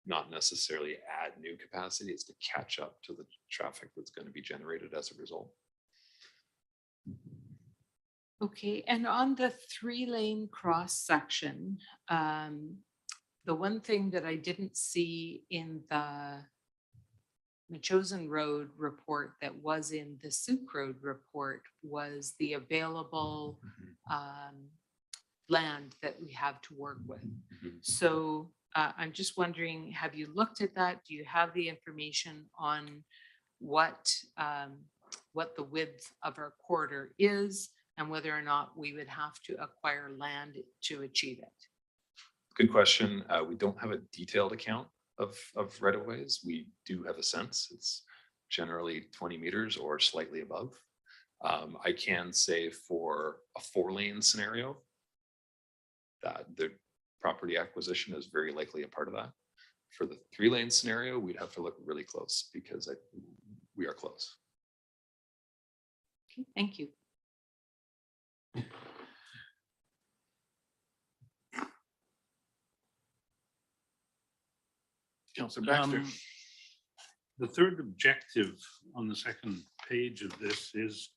not necessarily add new capacity, it's to catch up to the traffic that's going to be generated as a result. Okay, and on the 3-lane cross section, the one thing that I didn't see in the Minchosen Road report that was in the Suke Road report was the available land that we have to work with. So I'm just wondering, have you looked at that? Do you have the information on what the width of our corridor is and whether or not we would have to acquire land to achieve it? Good question. We don't have a detailed account of right-of-ways. We do have a sense. It's generally 20 meters or slightly above. I can say for a 4-lane scenario that the property acquisition is very likely a part of that. for the 3-lane scenario, we'd have to look really close because we are close. Okay, thank you. Councillor Baxter. The third objective on the second page of this is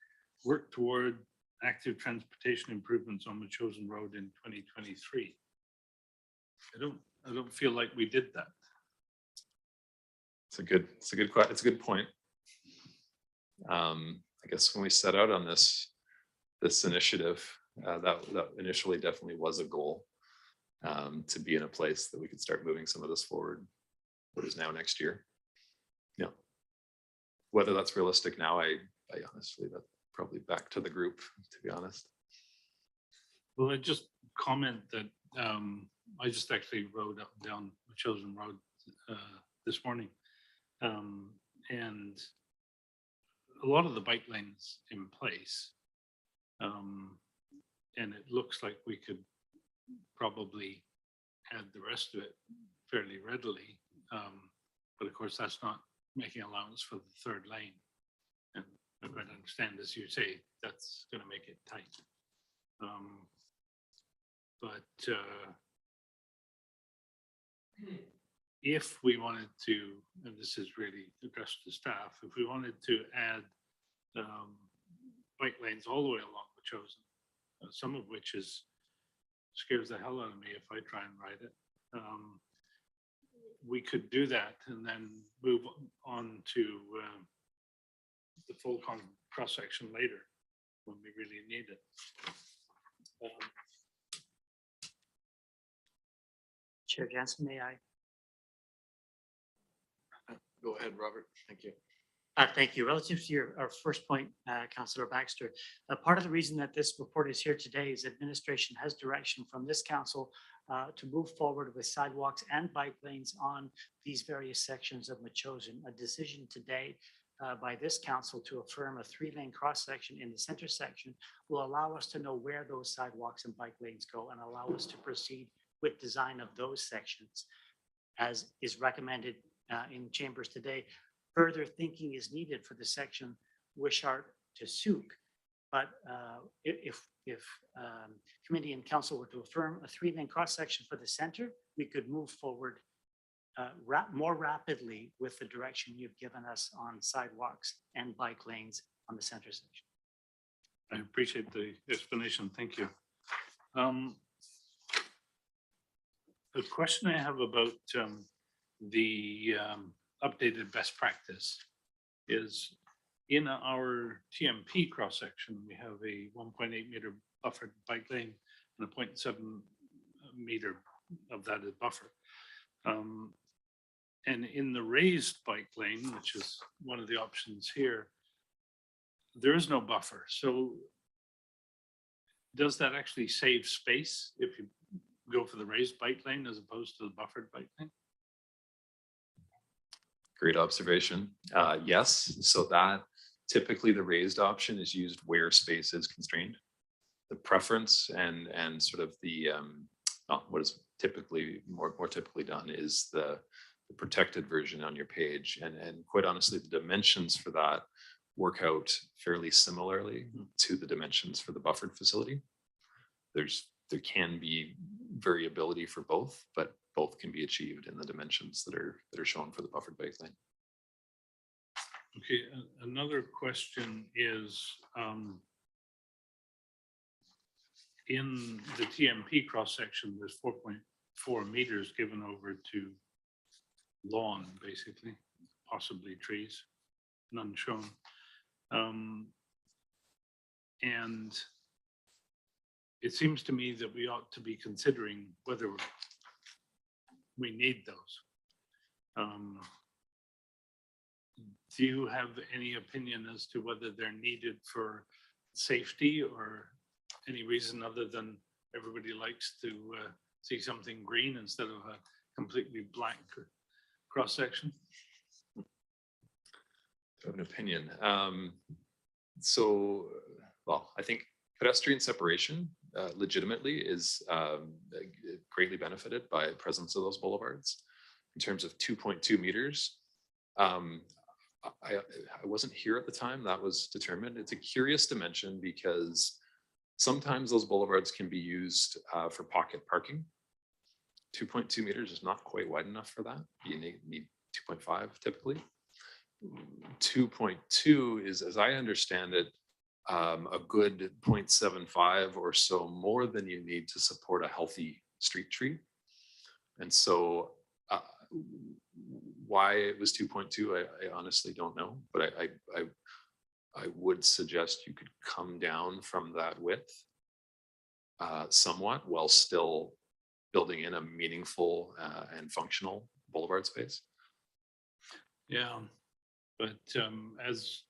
work toward active transportation improvements on the chosen road in 2023. I don't feel like we did that. It's a good point. I guess when we set out on this initiative, that initially definitely was a goal, to be in a place that we could start moving some of this forward. What is now next year? Yeah. Whether that's realistic now, I honestly, that's probably back to the group, to be honest. Well, I just comment that I just actually rode up and down the chosen road this morning, and a lot of the bike lanes in place, and it looks like we could probably add the rest of it fairly readily, but of course that's not making allowance for the third lane, and I quite understand, as you say, that's going to make it tight. But if we wanted to, and this is really addressed to staff, if we wanted to add bike lanes all the way along the chosen, some of which scares the hell out of me if I try and ride it, we could do that and then move on to the full cross section later when we really need it. Chair Jansen, may I? Go ahead, Robert. Thank you. Thank you. Relative to our first point, Councillor Baxter, part of the reason that this report is here today is administration has direction from this council to move forward with sidewalks and bike lanes on these various sections of Machosen. A decision today by this council to affirm a 3-lane cross section in the center section will allow us to know where those sidewalks and bike lanes go and allow us to proceed with design of those sections as is recommended in chambers today. Further thinking is needed for the section Wishart to Suke, but if committee and council were to affirm a 3-lane cross section for the center, we could move forward more rapidly with the direction you've given us on sidewalks and bike lanes on the center section. I appreciate the explanation. Thank you. The question I have about the updated best practice is in our TMP cross section, we have a 1.8 meter buffered bike lane and a 0.7 meter of that is buffer. And in the raised bike lane, which is one of the options here, there is no buffer. So does that actually save space if you go for the raised bike lane as opposed to the buffered bike lane? Great observation. Yes, so that typically the raised option is used where space is constrained. The preference and sort of the what is typically more typically done is the protected version on your page, and quite honestly, the dimensions for that work out fairly similarly to the dimensions for the buffered facility. There can be variability for both, but both can be achieved in the dimensions that are shown for the buffered bike lane. Okay, another question is in the TMP cross section, there's 4.4 meters given over to lawn, basically, possibly trees, none shown. And it seems to me that we ought to be considering whether we need those. Do you have any opinion as to whether they're needed for safety or any reason other than everybody likes to see something green instead of a completely black cross section? I have an opinion. So, well, I think pedestrian separation legitimately is greatly benefited by presence of those boulevards. in terms of 2.2 meters. I wasn't here at the time that was determined. It's a curious dimension because sometimes those boulevards can be used for pocket parking. 2.2 meters is not quite wide enough for that. You need 2.5 typically. 2.2 is, as I understand it, a good 0.75 or so more than you need to support a healthy street tree. And so why it was 2.2, I honestly don't know, but I would suggest you could come down from that width somewhat while still building in a meaningful and functional boulevard space. Yeah, but as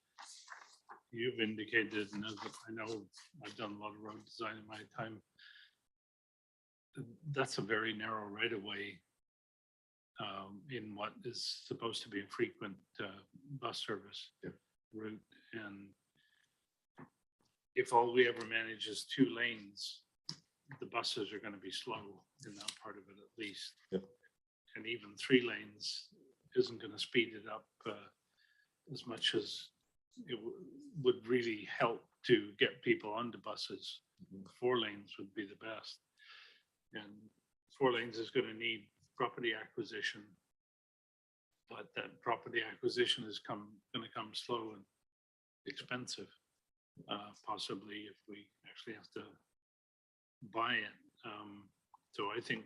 you've indicated, and as I know I've done a lot of road design in my time, that's a very narrow right of way in what is supposed to be a frequent bus service route. And if all we ever manage is 2 lanes, the buses are going to be slow in that part of it at least. And even 3 lanes isn't going to speed it up as much as it would really help to get people onto buses. 4 lanes would be the best. And 4 lanes is going to need property acquisition, but that property acquisition is going to come slow and expensive, possibly if we actually have to buy it. So I think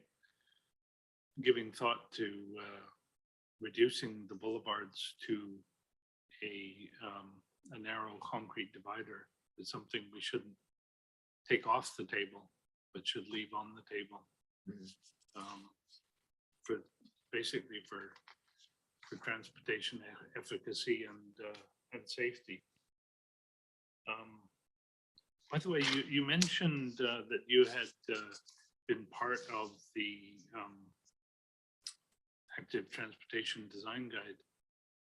giving thought to reducing the boulevards to a narrow concrete divider is something we shouldn't take off the table, but should leave on the table. For basically for transportation efficacy and safety. By the way, you mentioned that you had been part of the Active Transportation Design Guide.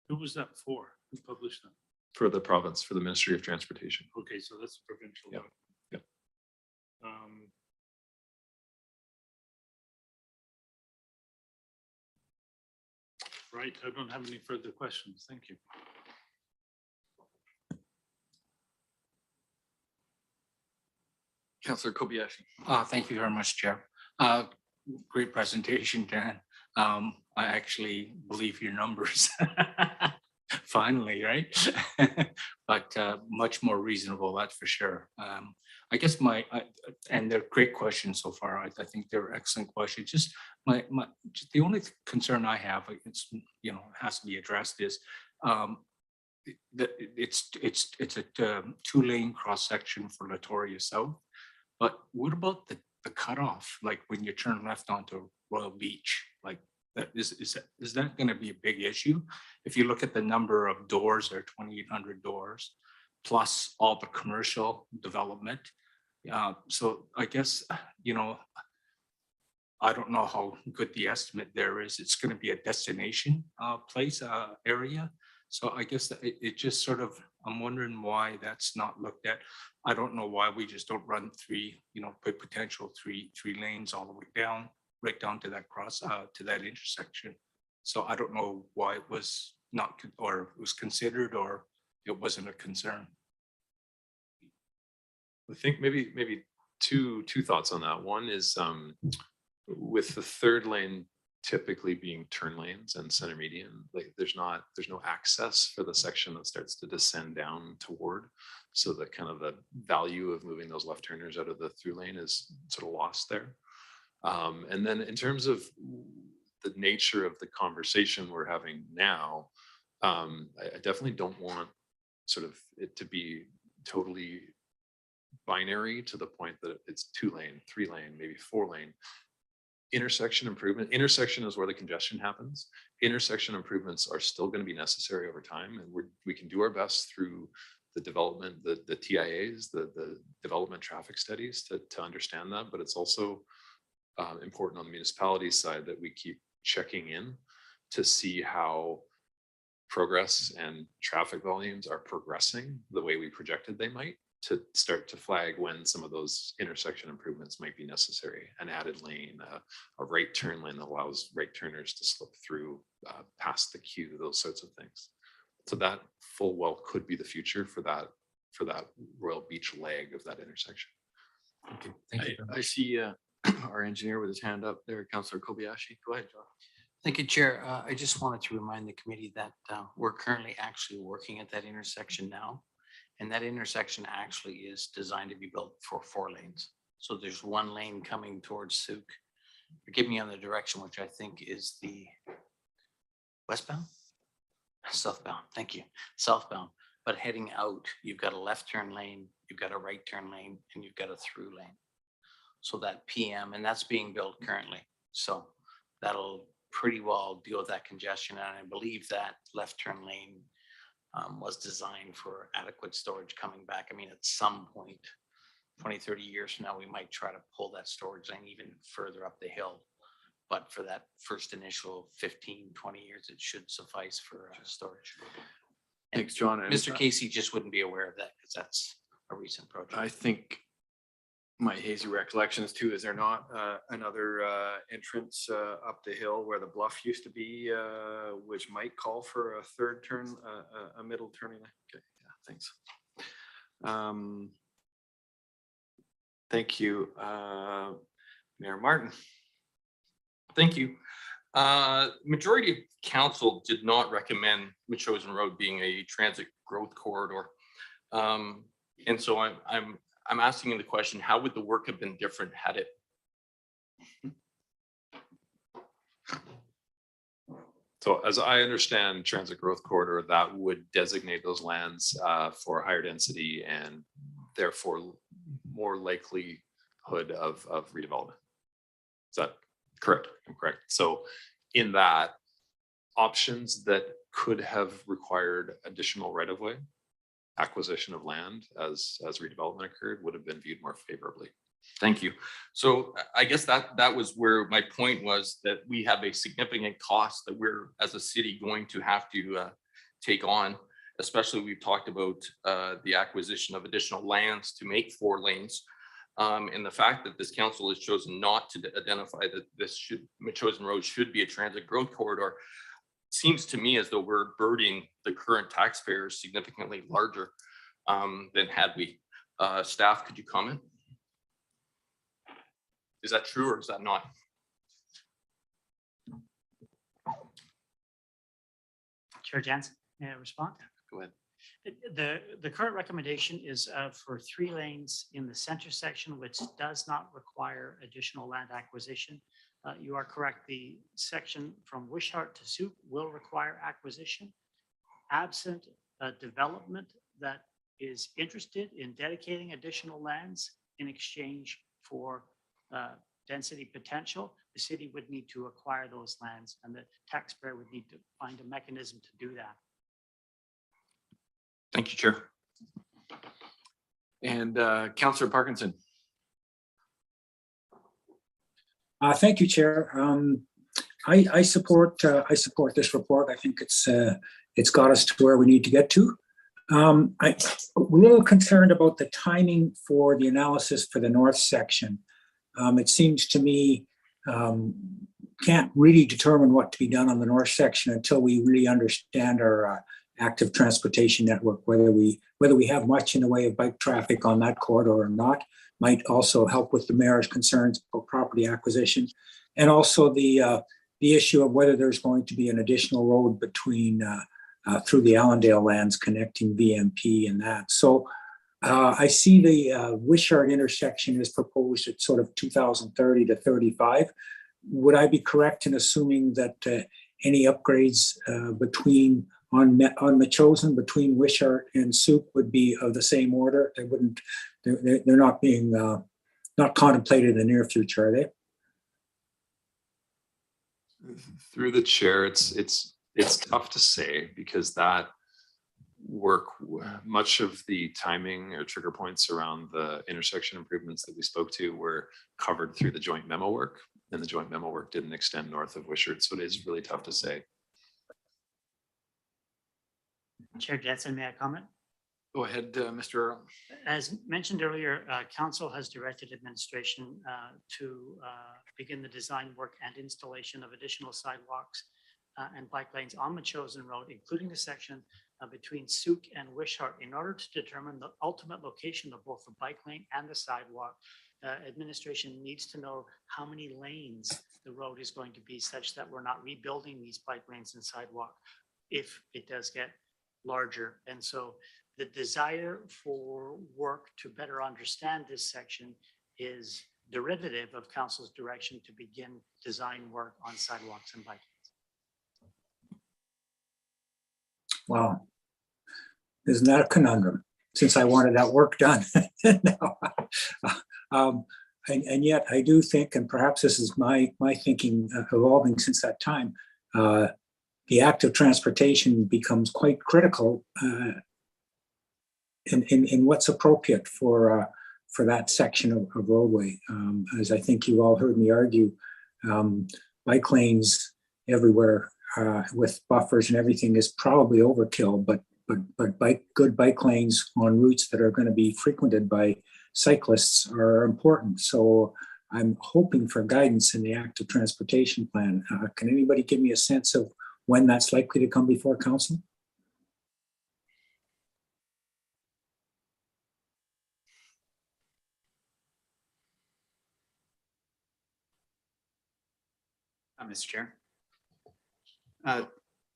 Who was that for? Who published that? For the province, for the Ministry of Transportation. Okay, so that's a provincial. Yep. Yep. Right, I don't have any further questions. Thank you. Councillor Kobayashi. Thank you very much, Chair. Great presentation, Dan. I actually believe your numbers. Finally, right? But much more reasonable, that's for sure. I guess and they're great questions so far. I think they're excellent questions. Just the only concern I have, it's has to be addressed, is it's a 2-lane cross section for Latoria South. But what about the cutoff? Like when you turn left onto Royal Beach, like that is that going to be a big issue? If you look at the number of doors, there are 2,800 doors, plus all the commercial development. So I guess, I don't know how good the estimate there is. It's going to be a destination place area. So I guess that it just sort of, I'm wondering why that's not looked at. I don't know why we just don't run 3, potential three lanes all the way down, right down to that to that intersection. So I don't know why it was not, or it was considered, or it wasn't a concern. I think maybe two thoughts on that. One is with the 3rd lane typically being turn lanes and center median, like there's no access for the section that starts to descend down toward. So the kind of the value of moving those left turners out of the through lane is sort of lost there. And then in terms of the nature of the conversation we're having now, I definitely don't want sort of it to be totally binary to the point that it's 2-lane, 3-lane, maybe 4-lane. Intersection improvement. Intersection is where the congestion happens. Intersection improvements are still going to be necessary over time, and we can do our best through the development, the TIAs, the development traffic studies to understand that. But it's also important on the municipality side that we keep checking in to see how progress and traffic volumes are progressing the way we projected they might. to start to flag when some of those intersection improvements might be necessary. An added lane, a right turn lane that allows right turners to slip through past the queue, those sorts of things. So that full well could be the future for that Royal Beach leg of that intersection. Okay, thank you. I see our engineer with his hand up there, Councillor Kobayashi. Go ahead, John. Thank you, Chair. I just wanted to remind the committee that we're currently actually working at that intersection now. And that intersection actually is designed to be built for 4 lanes. So there's 1 lane coming towards Suke. Forgive me on the direction, which I think is the westbound? Southbound, thank you, southbound. But heading out, you've got a left turn lane, you've got a right turn lane, and you've got a through lane. So that PM, and that's being built currently. So that'll pretty well deal with that congestion. And I believe that left turn lane was designed for adequate storage coming back. I mean, at some point, 20, 30 years from now, we might try to pull that storage lane even further up the hill. But for that first initial 15, 20 years, it should suffice for storage. And Thanks, John. And Mr. Casey just wouldn't be aware of that because that's a recent project. I think my hazy recollections too, is there not another entrance up the hill where the bluff used to be, which might call for a third turn, a middle turning lane? Okay, yeah, thanks. Thank you, Mayor Martin. Thank you. Majority of council did not recommend Metchosin Road being a transit growth corridor. And so I'm asking the question, how would the work have been different had it? So as I understand transit growth corridor, that would designate those lands for higher density and therefore more likelihood of redevelopment. Is that correct? I'm correct. So in that, options that could have required additional right-of-way, acquisition of land as redevelopment occurred, would have been viewed more favorably. Thank you. So I guess that was where my point was, that we have a significant cost that we're as a city going to have to take on. Especially we've talked about the acquisition of additional lands to make 4 lanes. And the fact that this council has chosen not to identify that Metchosin Road should be a transit growth corridor seems to me as though we're burdening the current taxpayers significantly larger than had we. Staff, could you comment? Is that true or is that not? Chair Jansen, may I respond? Go ahead. The current recommendation is for 3 lanes in the center section, which does not require additional land acquisition. You are correct. The section from Wishart to Suke will require acquisition. Absent a development that is interested in dedicating additional lands in exchange for density potential, the city would need to acquire those lands and the taxpayer would need to find a mechanism to do that. Thank you, Chair. And Councillor Parkinson. Thank you, Chair. I support this report. I think it's got us to where we need to get to. I'm a little concerned about the timing for the analysis for the north section. It seems to me can't really determine what to be done on the north section until we really understand our active transportation network, whether we have much in the way of bike traffic on that corridor or not. Might also help with the mayor's concerns about property acquisition, and also the issue of whether there's going to be an additional road between through the Allendale lands connecting VMP and that. So I see the Wishart intersection is proposed at sort of 2030 to 35. Would I be correct in assuming that any upgrades between on Metchosin between Wishart and Suke would be of the same order? They wouldn't. They're not being not contemplated in the near future, are they? Through the chair, it's tough to say because that work, much of the timing or trigger points around the intersection improvements that we spoke to were covered through the joint memo work, and the joint memo work didn't extend north of Wishart, so it is really tough to say. Chair Jensen, may I comment? Go ahead, Mr. Earl. As mentioned earlier, council has directed administration to begin the design work and installation of additional sidewalks and bike lanes on the chosen road, including the section between Suke and Wishart. In order to determine the ultimate location of both the bike lane and the sidewalk, administration needs to know how many lanes the road is going to be, such that we're not rebuilding these bike lanes and sidewalk if it does get larger. And so the desire for work to better understand this section is derivative of council's direction to begin design work on sidewalks and bike lanes. Wow. Isn't that a conundrum? Since I wanted that work done. No. And yet I do think, and perhaps this is my thinking evolving since that time, the act of transportation becomes quite critical in what's appropriate for that section of roadway. As I think you all heard me argue, bike lanes everywhere with buffers and everything is probably overkill, but good bike lanes on routes that are going to be frequented by cyclists are important. So I'm hoping for guidance in the active transportation plan. Can anybody give me a sense of when that's likely to come before council? Mr. Chair.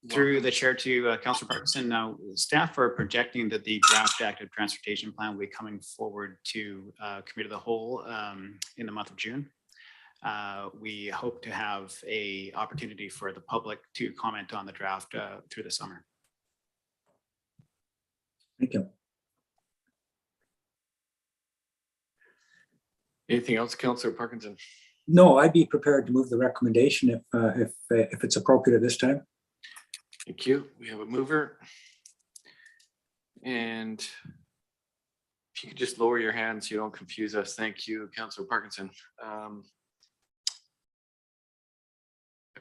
Through the chair to Councillor Parkinson, now staff are projecting that the draft active transportation plan will be coming forward to committee of the whole in the month of June. We hope to have a opportunity for the public to comment on the draft through the summer. Thank you. Anything else, Councillor Parkinson? No, I'd be prepared to move the recommendation if it's appropriate at this time. Thank you. We have a mover. And if you could just lower your hand so you don't confuse us. Thank you, Councillor Parkinson. A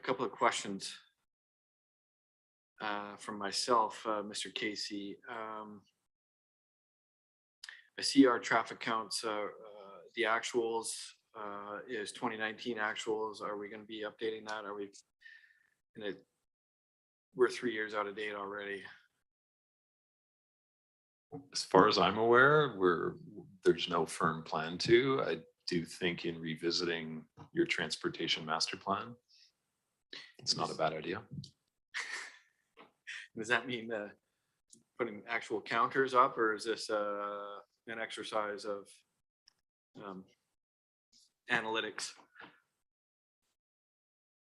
couple of questions from myself, Mr. Casey. I see our traffic counts, the actuals is 2019 actuals. Are we going to be updating that? Are we in it? We're 3 years out of date already. As far as I'm aware, there's no firm plan to. I do think in revisiting your transportation master plan, it's not a bad idea. Does that mean putting actual counters up, or is this an exercise of analytics?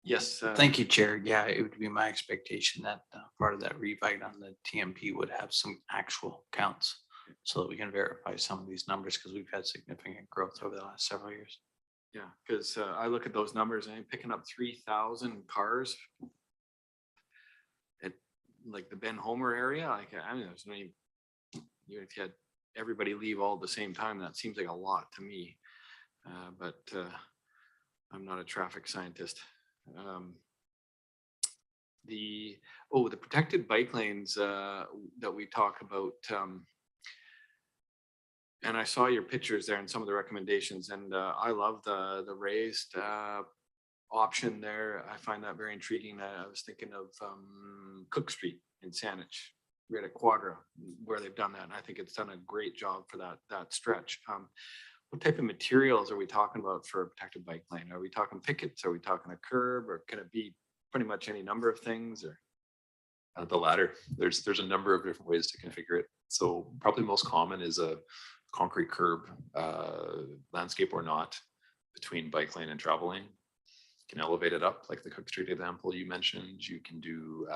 Yes. Thank you, Chair. Yeah, it would be my expectation that part of that revite on the TMP would have some actual counts so that we can verify some of these numbers, because we've had significant growth over the last several years. Yeah, because I look at those numbers and I'm picking up 3,000 cars at like the Ben Homer area. Like, I mean, there's no, if you had everybody leave all at the same time, that seems like a lot to me. But I'm not a traffic scientist. The protected bike lanes that we talk about, and I saw your pictures there and some of the recommendations, and I love the raised option there. I find that very intriguing. I was thinking of Cook Street in Saanich. We're at a Quadra where they've done that, and I think it's done a great job for that stretch. What type of materials are we talking about for a protected bike lane? Are we talking pickets? Are we talking a curb? Or can it be pretty much any number of things? Or The latter. There's a number of different ways to configure it. So probably most common is a concrete curb, landscape or not, between bike lane and travel lane. You can elevate it up like the Cook Street example you mentioned. You can do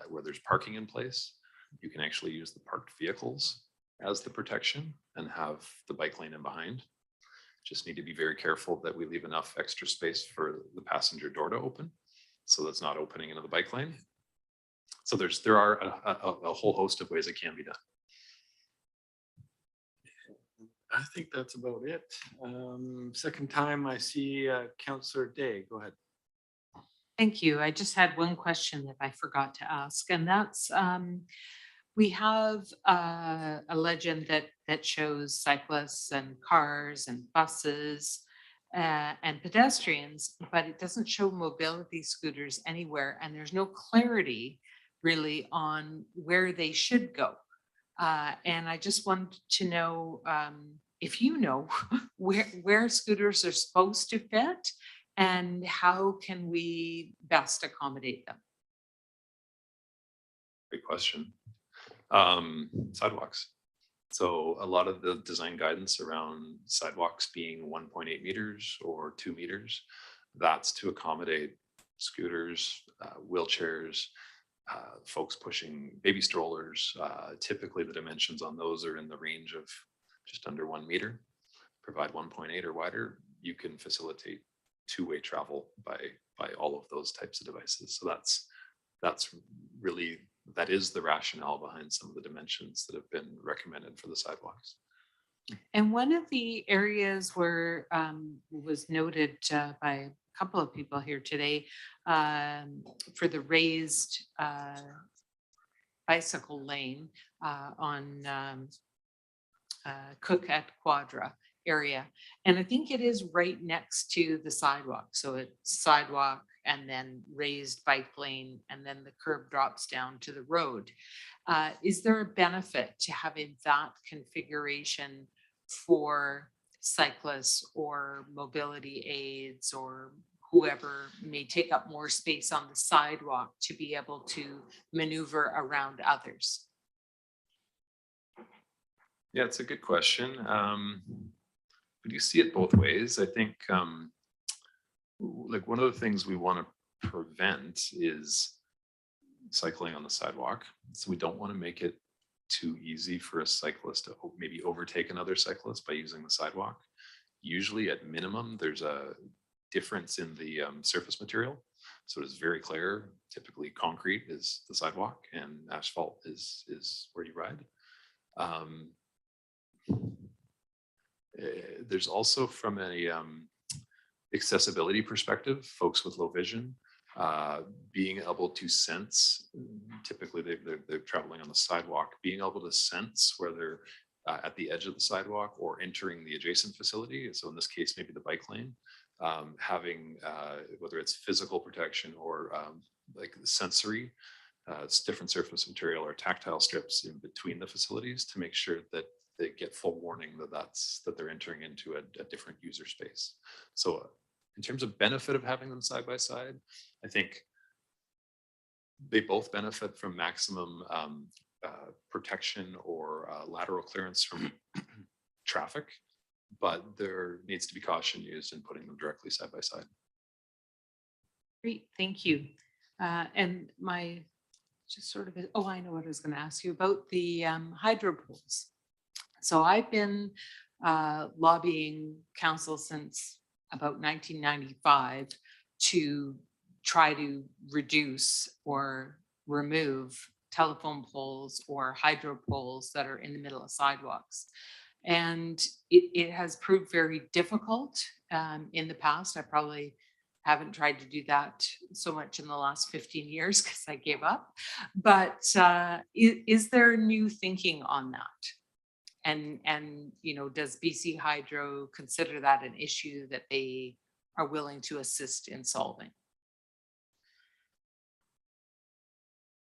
where there's parking in place. You can actually use the parked vehicles as the protection and have the bike lane in behind. Just need to be very careful that we leave enough extra space for the passenger door to open, so that's not opening into the bike lane. So there are a whole host of ways it can be done. I think that's about it. Second time I see Councillor Day. Go ahead. Thank you. I just had one question that I forgot to ask, and that's We have a legend that shows cyclists and cars and buses and pedestrians, but it doesn't show mobility scooters anywhere, and there's no clarity really on where they should go. And I just wanted to know if you know where scooters are supposed to fit and how can we best accommodate them? Great question. Sidewalks. So a lot of the design guidance around sidewalks being 1.8 meters or 2 meters, that's to accommodate scooters, wheelchairs, folks pushing baby strollers. Typically the dimensions on those are in the range of just under 1 meter. Provide 1.8 or wider, you can facilitate two-way travel by all of those types of devices. So that's really, that is the rationale behind some of the dimensions that have been recommended for the sidewalks. And one of the areas where was noted by a couple of people here today for the raised bicycle lane on Cook at Quadra area. And I think it is right next to the sidewalk. So it's sidewalk and then raised bike lane, and then the curb drops down to the road. Is there a benefit to having that configuration for cyclists or mobility aids or whoever may take up more space on the sidewalk to be able to maneuver around others? Yeah, it's a good question. We do see it both ways. I think like one of the things we want to prevent is cycling on the sidewalk. So we don't want to make it too easy for a cyclist to maybe overtake another cyclist by using the sidewalk. Usually at minimum, there's a difference in the surface material. So it's very clear, typically concrete is the sidewalk and asphalt is where you ride. There's also from a accessibility perspective, folks with low vision, being able to sense, typically they're traveling on the sidewalk, being able to sense where they're at the edge of the sidewalk or entering the adjacent facility. So in this case, maybe the bike lane, having whether it's physical protection or like the sensory, it's different surface material or tactile strips in between the facilities to make sure that they get full warning that they're entering into a different user space. So in terms of benefit of having them side by side, I think they both benefit from maximum protection or lateral clearance from traffic, but there needs to be caution used in putting them directly side by side. Great, thank you. And my just sort of, oh, I know what I was going to ask you about the hydro poles. So I've been lobbying council since about 1995 to try to reduce or remove telephone poles or hydro poles that are in the middle of sidewalks. And it has proved very difficult in the past. I probably haven't tried to do that so much in the last 15 years because I gave up. But is there new thinking on that? And you know, does BC Hydro consider that an issue that they are willing to assist in solving?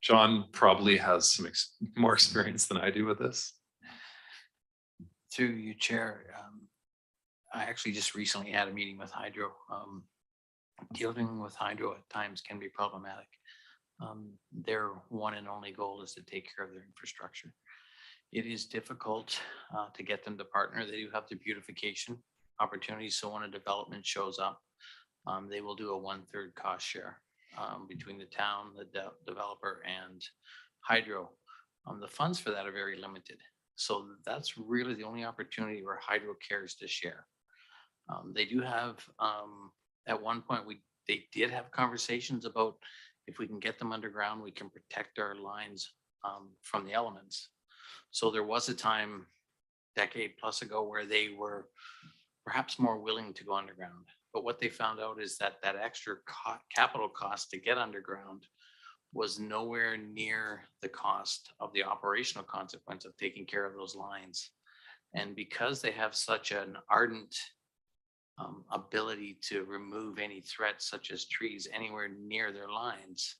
John probably has some more experience than I do with this. Through you, Chair, I actually just recently had a meeting with Hydro. Dealing with Hydro at times can be problematic. Their one and only goal is to take care of their infrastructure. It is difficult to get them to partner. They do have the beautification opportunities. So when a development shows up, they will do a 1/3 cost share between the town, the developer, and Hydro. The funds for that are very limited. So that's really the only opportunity where Hydro cares to share. They do have, at one point, they did have conversations about if we can get them underground, we can protect our lines from the elements. So there was a time, decade plus ago, where they were perhaps more willing to go underground. But what they found out is that that extra capital cost to get underground was nowhere near the cost of the operational consequence of taking care of those lines. And because they have such an ardent ability to remove any threats such as trees anywhere near their lines,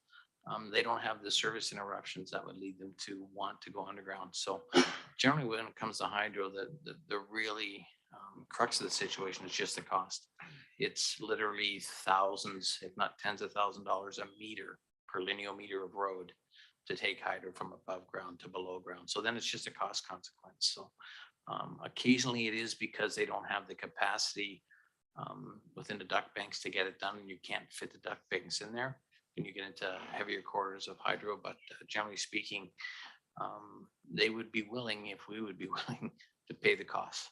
they don't have the service interruptions that would lead them to want to go underground. So generally when it comes to hydro, the really crux of the situation is just the cost. It's literally thousands, if not tens of thousands of dollars a meter per linear meter of road to take hydro from above ground to below ground. So then it's just a cost consequence. So occasionally it is because they don't have the capacity within the duct banks to get it done, and you can't fit the duct banks in there when you get into heavier quarters of hydro. But generally speaking, they would be willing, if we would be willing, to pay the cost.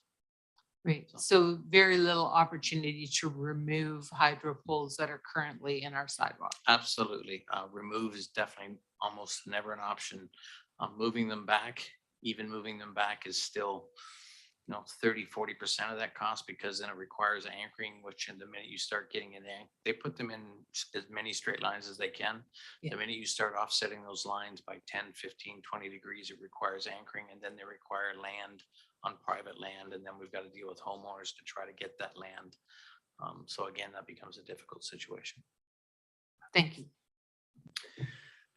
Right. So very little opportunity to remove hydro poles that are currently in our sidewalk. Absolutely. Remove is definitely almost never an option. Moving them back, even moving them back is still, 30-40% of that cost, because then it requires anchoring, which in the minute you start getting it in, they put them in as many straight lines as they can. Yeah. The minute you start offsetting those lines by 10, 15, 20 degrees, it requires anchoring, and then they require land on private land. And then we've got to deal with homeowners to try to get that land. So again, that becomes a difficult situation. Thank you.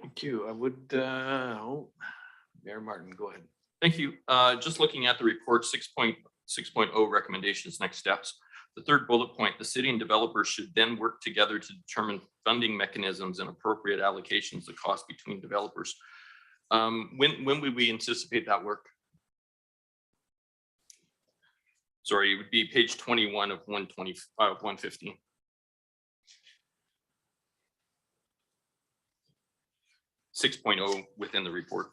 Thank you. I would, Mayor Martin, go ahead. Thank you. Just looking at the report 6.6.0 recommendations, next steps. The third bullet point, the city and developers should then work together to determine funding mechanisms and appropriate allocations of cost between developers. When would we anticipate that work? Sorry, it would be page 21 of 115. Within the report.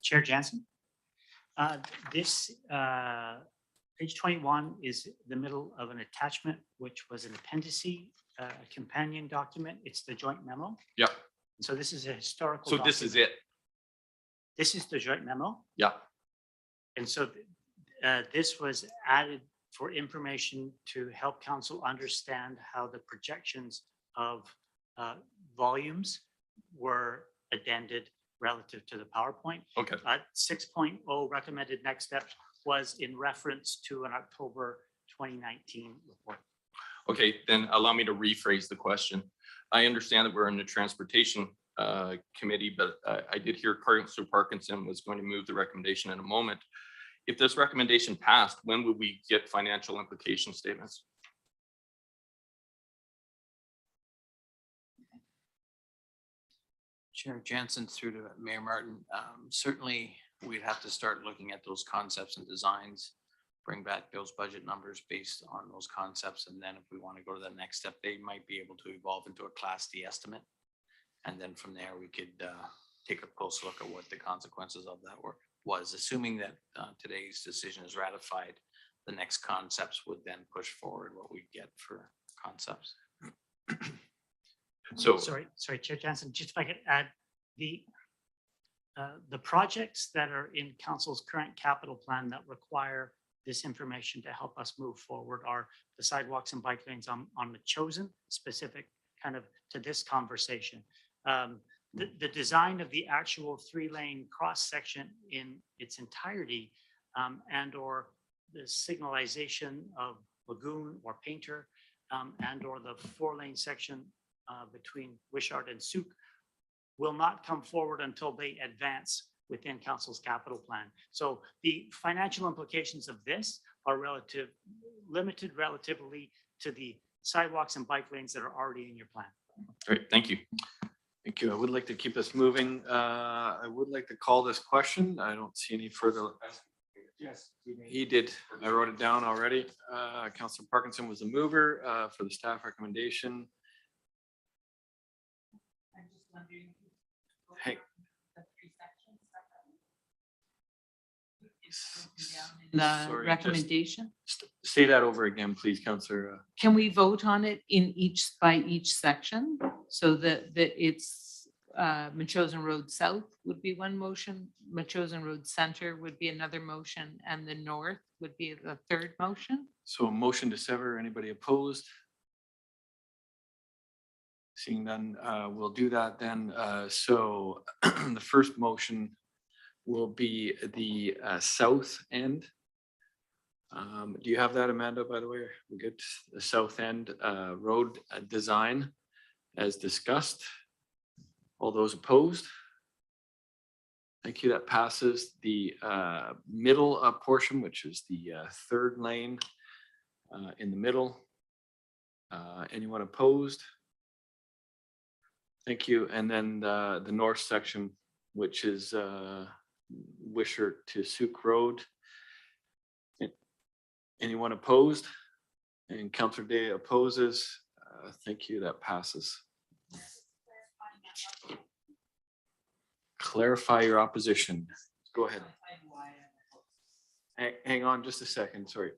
Chair Jansen, this page 21 is the middle of an attachment, which was an appendice, a companion document. It's the joint memo. Yep. So this is a historical. So this is it. This is the joint memo. Yeah. And so this was added for information to help council understand how the projections of volumes were addended relative to the PowerPoint. Okay. 6.0 recommended next steps was in reference to an October 2019 report. Okay, then allow me to rephrase the question. I understand that we're in the transportation committee, but I did hear Councilor Parkinson was going to move the recommendation in a moment. If this recommendation passed, when would we get financial implication statements? Chair Jansen, through to Mayor Martin, certainly we'd have to start looking at those concepts and designs, bring back those budget numbers based on those concepts. And then if we want to go to the next step, they might be able to evolve into a Class D estimate. And then from there, we could take a close look at what the consequences of that was, assuming that today's decision is ratified. The next concepts would then push forward what we get for concepts. So sorry, Chair Jansen, just if I could add, the projects that are in council's current capital plan that require this information to help us move forward are the sidewalks and bike lanes on the chosen, specific kind of to this conversation. The design of the actual 3-lane cross section in its entirety and or the signalization of Lagoon or Painter and or the 4-lane section between Wishart and Suke will not come forward until they advance within council's capital plan. So the financial implications of this are limited relatively to the sidewalks and bike lanes that are already in your plan. great, thank you. Thank you. I would like to keep us moving. I would like to call this question. I don't see any further. Yes, he did. I wrote it down already. Councilor Parkinson was the mover for the staff recommendation. I'm just wondering. Hey. The Sorry, recommendation. Say that over again, please, Councilor. Can we vote on it in by each section so that it's Machosen Road South would be one motion, Machosen Road Center would be another motion, and the north would be the third motion. So a motion to sever, anybody opposed? Seeing none, we'll do that then. So the first motion will be the south end. Do you have that, Amanda, by the way? We good? The south end road design as discussed. All those opposed? Thank you. That passes. The middle portion, which is the third lane in the middle. Anyone opposed? Thank you. And then the north section, which is Wishart to Suke Road. Anyone opposed? And Councillor Day opposes. Thank you. That passes. Clarify your opposition. Go ahead. Hang on just a second. Sorry.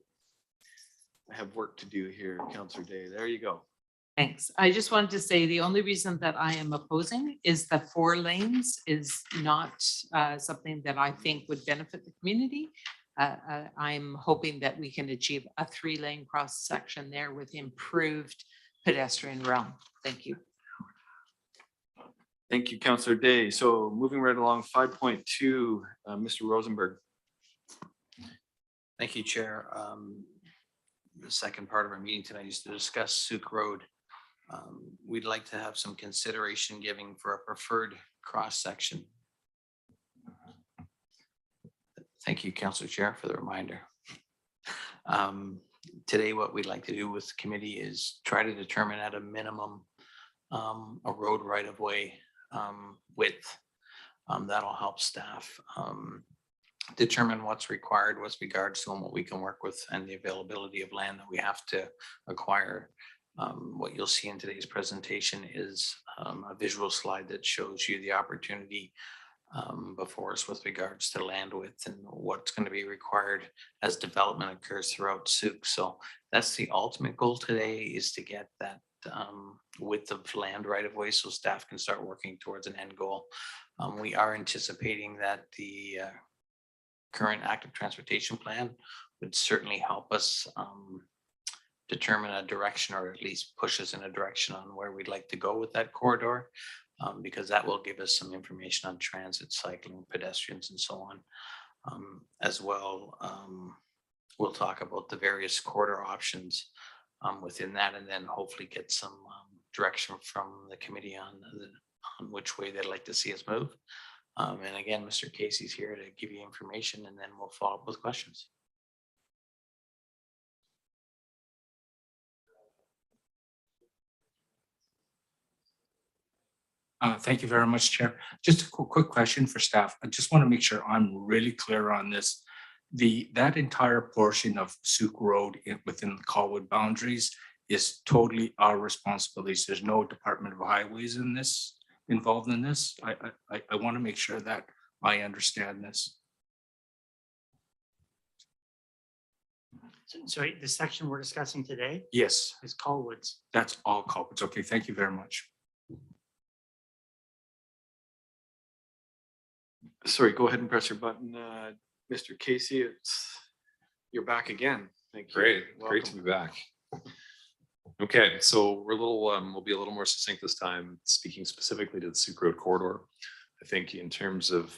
I have work to do here, Councillor Day. There you go. Thanks. I just wanted to say the only reason that I am opposing is that 4 lanes is not something that I think would benefit the community. I'm hoping that we can achieve a 3-lane cross section there with improved pedestrian realm. Thank you. Thank you, Councillor Day. So moving right along, 5.2, Mr. Rosenberg. Thank you, Chair. The second part of our meeting tonight is to discuss Suke Road. We'd like to have some consideration giving for a preferred cross section. Thank you, Councillor Chair, for the reminder. Today, what we'd like to do with the committee is try to determine at a minimum a road right of way width. That'll help staff determine what's required with regards to what we can work with and the availability of land that we have to acquire. What you'll see in today's presentation is a visual slide that shows you the opportunity before us with regards to land width and what's going to be required as development occurs throughout Suke. So that's the ultimate goal today, is to get that width of land right of way so staff can start working towards an end goal. We are anticipating that the current active transportation plan would certainly help us determine a direction, or at least push us in a direction on where we'd like to go with that corridor, because that will give us some information on transit, cycling, pedestrians, and so on. As well, we'll talk about the various corridor options within that, and then hopefully get some direction from the committee on which way they'd like to see us move. And again, Mr. Casey's here to give you information, and then we'll follow up with questions. Thank you very much, Chair. Just a quick question for staff. I just want to make sure I'm really clear on this. That entire portion of Suke Road within the Colwood boundaries is totally our responsibilities. There's no Department of Highways involved in this. I want to make sure that I understand this. Sorry, the section we're discussing today Yes, is Colwood's. that's all Colwood's. Okay, thank you very much. Sorry, go ahead and press your button, Mr. Casey. You're back again. Thank you. Great to Welcome. be back. Okay, so we'll be a little more succinct this time, speaking specifically to the Suke Road corridor. I think in terms of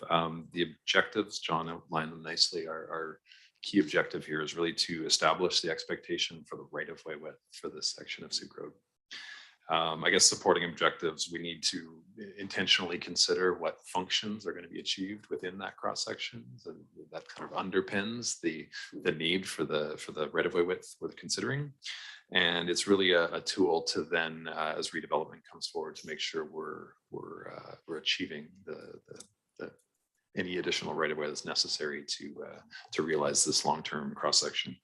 the objectives, John outlined them nicely. Our key objective here is really to establish the expectation for the right-of-way width for this section of Suke Road. I guess supporting objectives, we need to intentionally consider what functions are going to be achieved within that cross section. So that kind of underpins the need for the right-of-way width we're considering. And it's really a tool to then, as redevelopment comes forward, to make sure we're achieving any additional right-of-way that's necessary to realize this long-term cross section.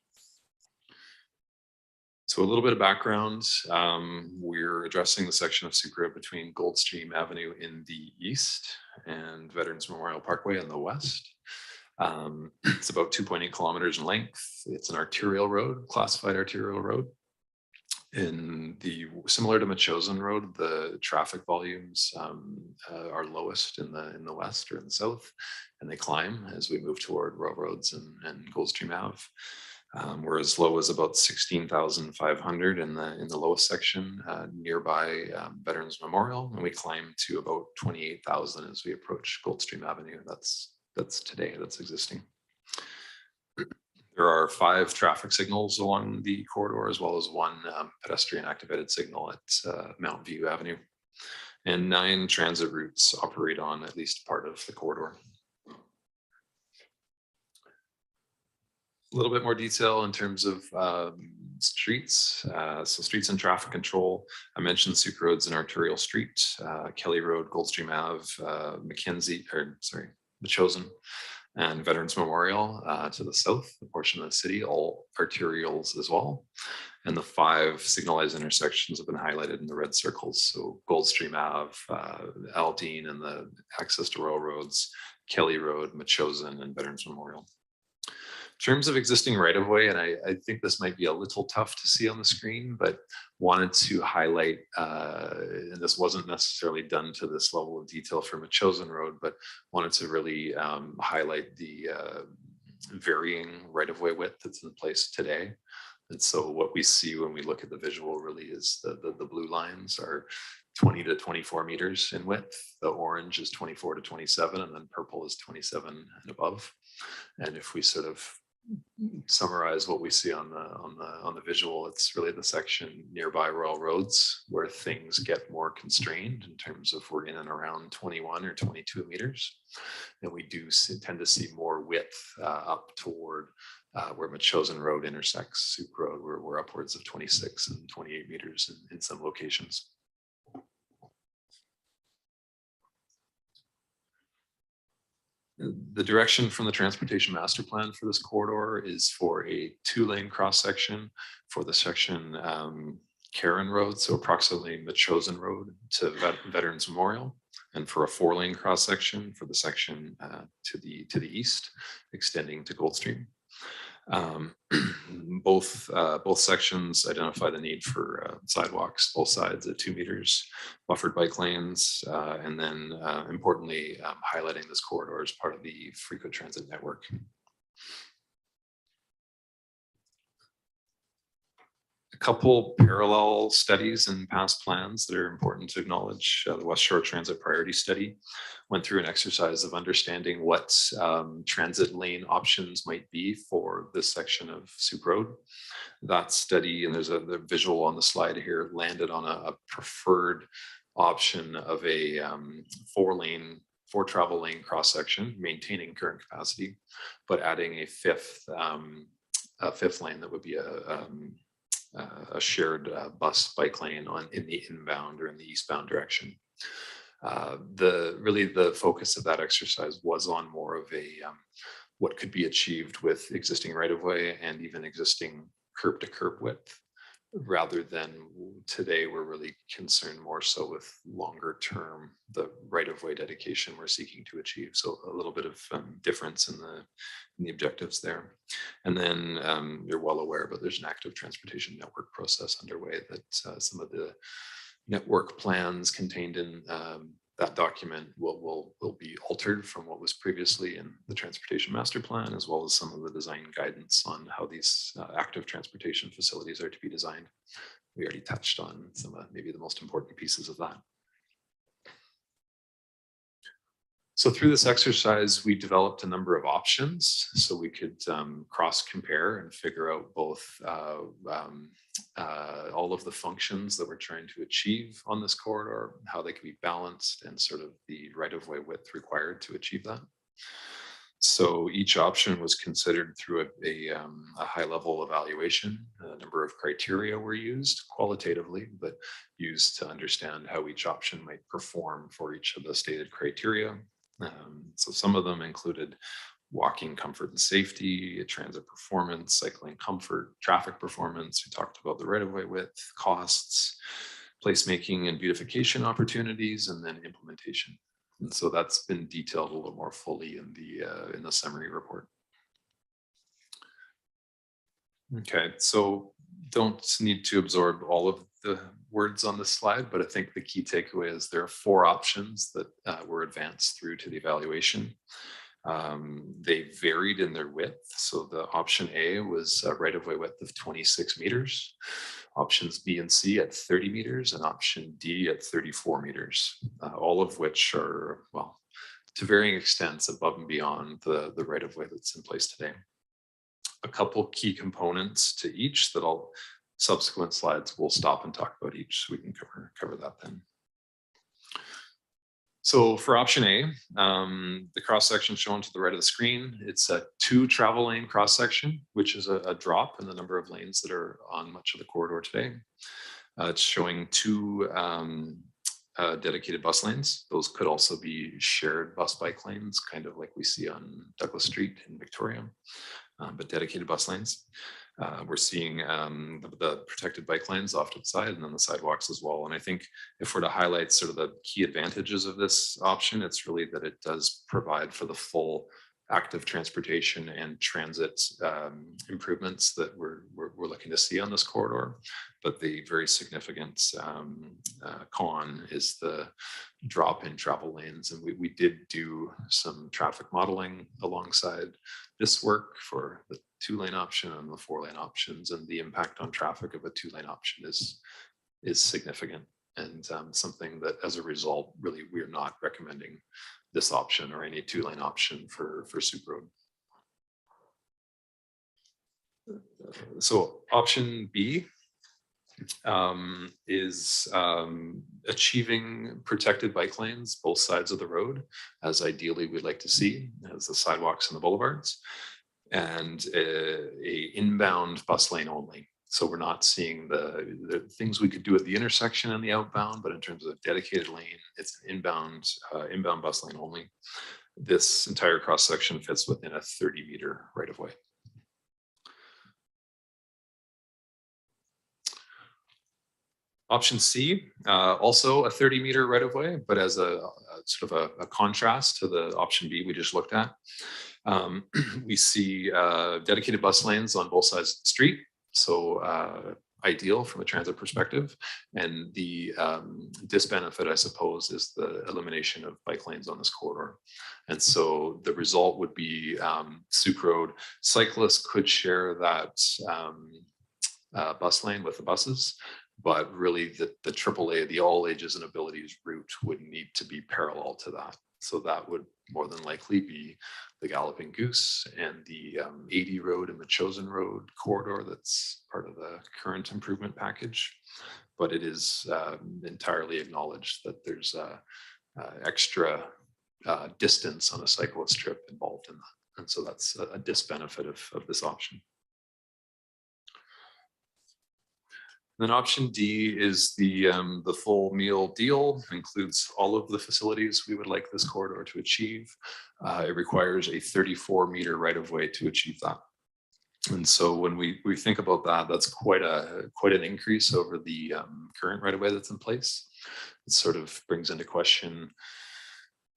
So a little bit of background, we're addressing the section of Suke Road between Goldstream Avenue in the east and Veterans Memorial Parkway in the west. It's about 2.8 kilometers in length. It's an arterial road, classified arterial road. Similar to Machosen Road, the traffic volumes are lowest in the west or in the south, and they climb as we move toward railroads and Goldstream Ave. We're as low as about 16,500 in the lowest section nearby Veterans Memorial, and we climb to about 28,000 as we approach Goldstream Avenue. That's today, that's existing. There are 5 traffic signals along the corridor, as well as 1 pedestrian activated signal at Mount View Avenue. And 9 transit routes operate on at least part of the corridor. A little bit more detail in terms of streets. So streets and traffic control. I mentioned Suke Road's an arterial street, Kelly Road, Goldstream Ave, Machosen, and Veterans Memorial to the south, the portion of the city, all arterials as well. And the 5 signalized intersections have been highlighted in the red circles. So Goldstream Ave, Aldine and the access to railroads, Kelly Road, Machosen, and Veterans Memorial. In terms of existing right-of-way, and I think this might be a little tough to see on the screen, but wanted to highlight, and this wasn't necessarily done to this level of detail for Machosen Road, but wanted to really highlight the varying right-of-way width that's in place today. And so what we see when we look at the visual really is the blue lines are 20 to 24 meters in width. The orange is 24 to 27, and then purple is 27 and above. And if we sort of summarize what we see on the visual, it's really the section nearby Royal Roads where things get more constrained in terms of we're in and around 21 or 22 meters, and we do tend to see more width up toward where Machosen Road intersects Sioux Road, where we're upwards of 26 and 28 meters in some locations. The direction from the transportation master plan for this corridor is for a 2-lane cross section for the section Karen Road, so approximately Machosen Road to Veterans Memorial, and for a 4-lane cross section for the section to the east, extending to Goldstream. Both sections identify the need for sidewalks, both sides at 2 meters, buffered bike lanes, and then importantly, highlighting this corridor as part of the frequent transit network. A couple parallel studies and past plans that are important to acknowledge. The West Shore Transit Priority Study went through an exercise of understanding what transit lane options might be for this section of Suke Road. That study, and there's the visual on the slide here, landed on a preferred option of a 4 travel lane cross section, maintaining current capacity, but adding a fifth lane that would be a shared bus bike lane in the inbound or in the eastbound direction. The focus of that exercise was on more of a what could be achieved with existing right-of-way and even existing curb-to-curb width, rather than today we're really concerned more so with longer term, the right-of-way dedication we're seeking to achieve. So a little bit of difference in the objectives there. And then you're well aware, but there's an active transportation network process underway that some of the network plans contained in that document will be altered from what was previously in the transportation master plan, as well as some of the design guidance on how these active transportation facilities are to be designed. We already touched on some of maybe the most important pieces of that. So through this exercise, we developed a number of options so we could cross compare and figure out both all of the functions that we're trying to achieve on this corridor, how they can be balanced, and sort of the right-of-way width required to achieve that. So each option was considered through a high-level evaluation. A number of criteria were used qualitatively, but used to understand how each option might perform for each of the stated criteria. So some of them included walking comfort and safety, transit performance, cycling comfort, traffic performance. We talked about the right-of-way width, costs, placemaking and beautification opportunities, and then implementation. And so that's been detailed a little more fully in the summary report. Okay, so don't need to absorb all of the words on this slide, but I think the key takeaway is there are 4 options that were advanced through to the evaluation. They varied in their width. So the option A was a right-of-way width of 26 meters, options B and C at 30 meters, and option D at 34 meters, all of which are, well, to varying extents above and beyond the right-of-way that's in place today. A couple key components to each that I'll subsequent slides we'll stop and talk about each, so we can cover that then. So for option A, the cross section shown to the right of the screen, it's a 2 travel lane cross section, which is a drop in the number of lanes that are on much of the corridor today. It's showing 2 dedicated bus lanes. Those could also be shared bus bike lanes, kind of like we see on Douglas Street in Victoria, but dedicated bus lanes. We're seeing the protected bike lanes off to the side and then the sidewalks as well. And I think if we're to highlight sort of the key advantages of this option, it's really that it does provide for the full active transportation and transit improvements that we're looking to see on this corridor. But the very significant con is the drop in travel lanes. And we did do some traffic modeling alongside this work for the 2-lane option and the 4-lane options, and the impact on traffic of a 2-lane option is significant, and something that as a result, really, we're not recommending this option or any 2-lane option for Sioux Road. So option B is achieving protected bike lanes both sides of the road, as ideally we'd like to see, as the sidewalks and the boulevards, and a inbound bus lane only. So we're not seeing the things we could do at the intersection and the outbound, but in terms of a dedicated lane, it's an inbound bus lane only. This entire cross section fits within a 30-meter right-of-way. Option C, also a 30-meter right-of-way, but as a sort of a contrast to the option B we just looked at. We see dedicated bus lanes on both sides of the street, so ideal from a transit perspective. And the disbenefit, I suppose, is the elimination of bike lanes on this corridor. And so the result would be Suke Road cyclists could share that bus lane with the buses, but really the AAA, the all ages and abilities route would need to be parallel to that. So that would more than likely be the Galloping Goose and the 80 Road and the Chosen Road corridor that's part of the current improvement package. But it is entirely acknowledged that there's extra distance on a cyclist trip involved in that. And so that's a disbenefit of this option. Then option D is the full meal deal, includes all of the facilities we would like this corridor to achieve. It requires a 34-meter right-of-way to achieve that. And so when we think about that, that's quite an increase over the current right-of-way that's in place. It sort of brings into question,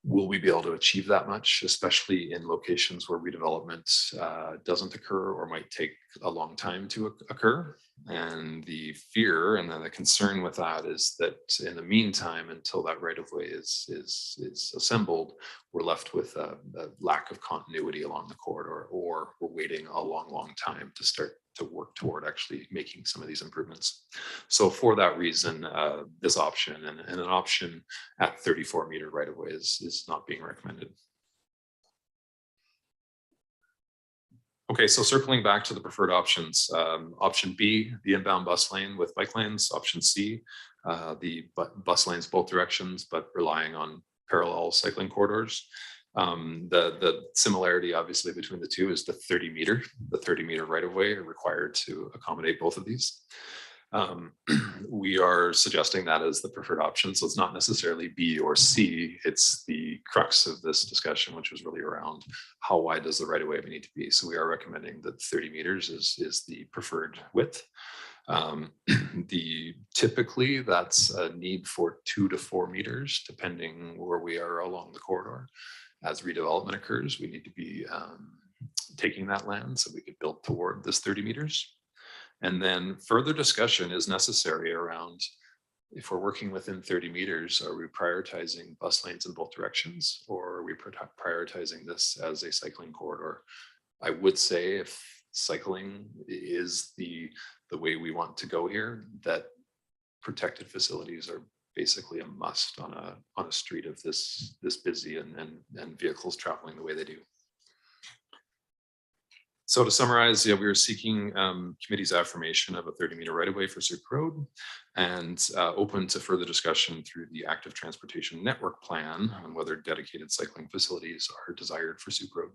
will we be able to achieve that much, especially in locations where redevelopment doesn't occur or might take a long time to occur? And the fear and then the concern with that is that in the meantime, until that right-of-way is assembled, we're left with a lack of continuity along the corridor, or we're waiting a long time to start to work toward actually making some of these improvements. So for that reason, this option and an option at 34-meter right-of-way is not being recommended. Okay, so circling back to the preferred options, option B, the inbound bus lane with bike lanes, option C, the bus lanes both directions, but relying on parallel cycling corridors. The similarity obviously between the two is the 30-meter right-of-way required to accommodate both of these. We are suggesting that as the preferred option, so it's not necessarily B or C, it's the crux of this discussion, which was really around how wide does the right-of-way need to be. So we are recommending that 30 meters is the preferred width. Typically that's a need for 2 to 4 meters, depending where we are along the corridor. As redevelopment occurs, we need to be taking that land so we could build toward this 30 meters. And then further discussion is necessary around, if we're working within 30 meters, are we prioritizing bus lanes in both directions, or are we prioritizing this as a cycling corridor? I would say if cycling is the way we want to go here, that protected facilities are basically a must on a street of this busy and vehicles traveling the way they do. So to summarize, yeah, we are seeking committee's affirmation of a 30-meter right-of-way for Suke Road, and open to further discussion through the active transportation network plan on whether dedicated cycling facilities are desired for Suke Road.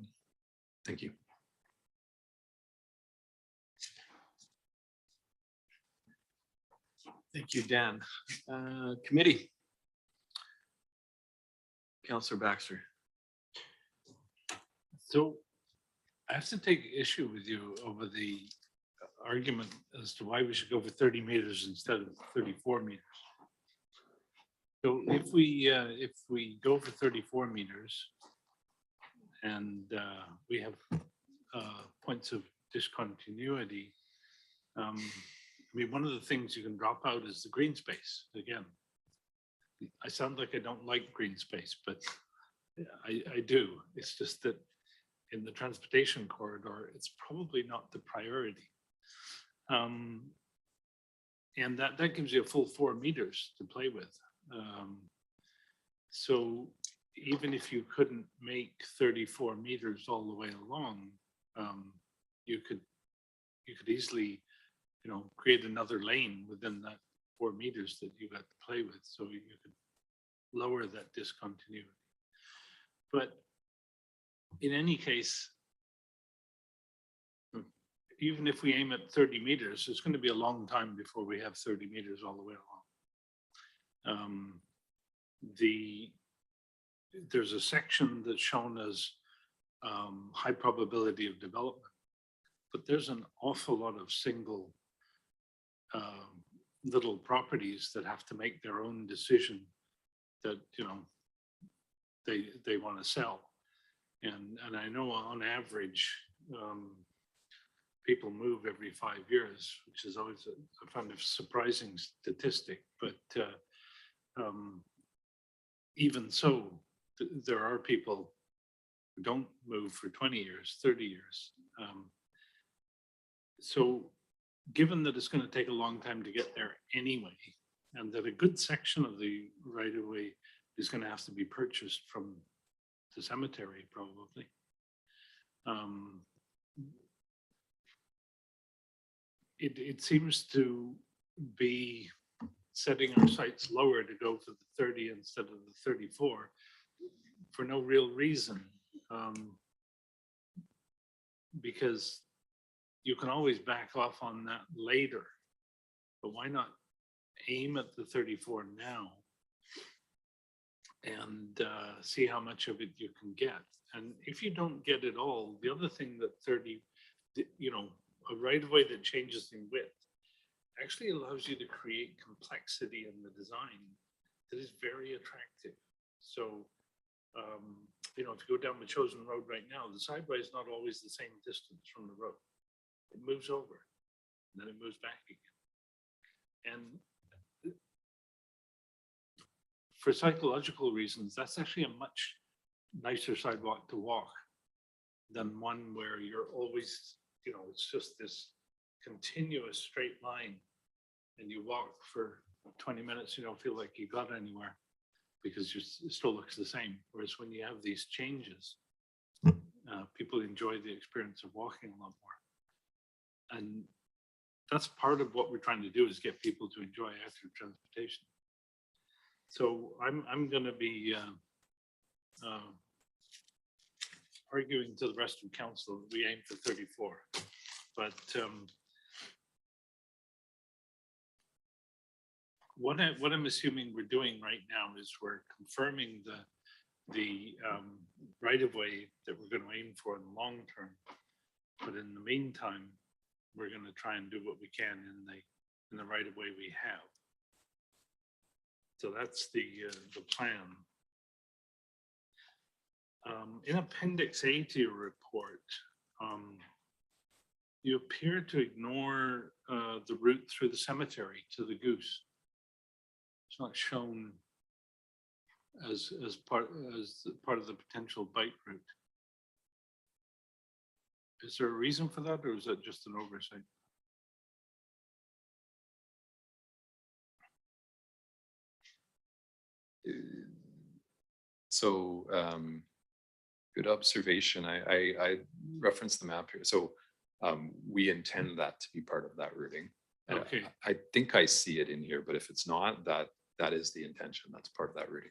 Thank you. Thank you, Dan. Committee. Councillor Baxter. So I have to take issue with you over the argument as to why we should go for 30 meters instead of 34 meters. So if we go for 34 meters and we have points of discontinuity, I mean, one of the things you can drop out is the green space. Again, I sound like I don't like green space, but I do. It's just that in the transportation corridor, it's probably not the priority. And that gives you a full 4 meters to play with. So even if you couldn't make 34 meters all the way along, you could easily, you know, create another lane within that 4 meters that you got to play with, so you could lower that discontinuity. But in any case, even if we aim at 30 meters, it's going to be a long time before we have 30 meters all the way along. There's a section that's shown as high probability of development, but there's an awful lot of single little properties that have to make their own decision that, you know, they want to sell. And I know on average, people move every 5 years, which is always a kind of surprising statistic. But even so, there are people who don't move for 20 years, 30 years. So given that it's going to take a long time to get there anyway, and that a good section of the right-of-way is going to have to be purchased from the cemetery, probably. It seems to be setting our sights lower to go for the 30 instead of the 34 for no real reason. Because you can always back off on that later, but why not aim at the 34 now and see how much of it you can get? And if you don't get it all, the other thing that 30, you know, a right-of-way that changes in width actually allows you to create complexity in the design that is very attractive. So, you know, if you go down the Chosen Road right now, the sideway is not always the same distance from the road. It moves over, and then it moves back again. And for psychological reasons, that's actually a much nicer sidewalk to walk than one where you're always, you know, it's just this continuous straight line, and you walk for 20 minutes, you don't feel like you got anywhere because it still looks the same. Whereas when you have these changes, people enjoy the experience of walking a lot more. And that's part of what we're trying to do, is get people to enjoy active transportation. So I'm going to be arguing to the rest of council that we aim for 34. But what I'm assuming we're doing right now is we're confirming the right-of-way that we're going to aim for in the long term. But in the meantime, we're going to try and do what we can in the right-of-way we have. So that's the plan. In Appendix A to your report, you appear to ignore the route through the cemetery to the Goose. It's not shown as part of the potential bike route. Is there a reason for that, or is that just an oversight? So good observation. I referenced the map here. So we intend that to be part of that routing. And Okay. I think I see it in here, but if it's not, that is the intention. That's part of that routing.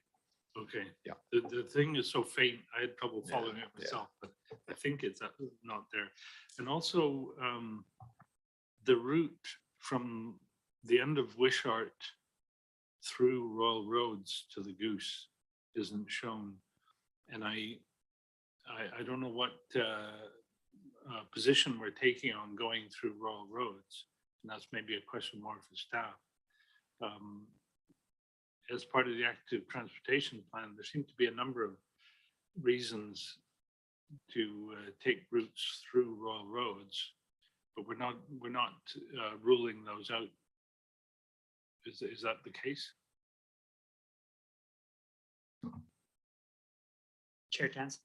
Okay. Yeah. The thing is so faint, I had trouble Yeah, following it yeah. myself, but I think it's not there. And also the route from the end of Wishart through Royal Roads to the Goose isn't shown. And I don't know what position we're taking on going through Royal Roads. And that's maybe a question more for staff. As part of the active transportation plan, there seem to be a number of reasons to take routes through Royal Roads, but we're not ruling those out. Is that the case? Chair Tans,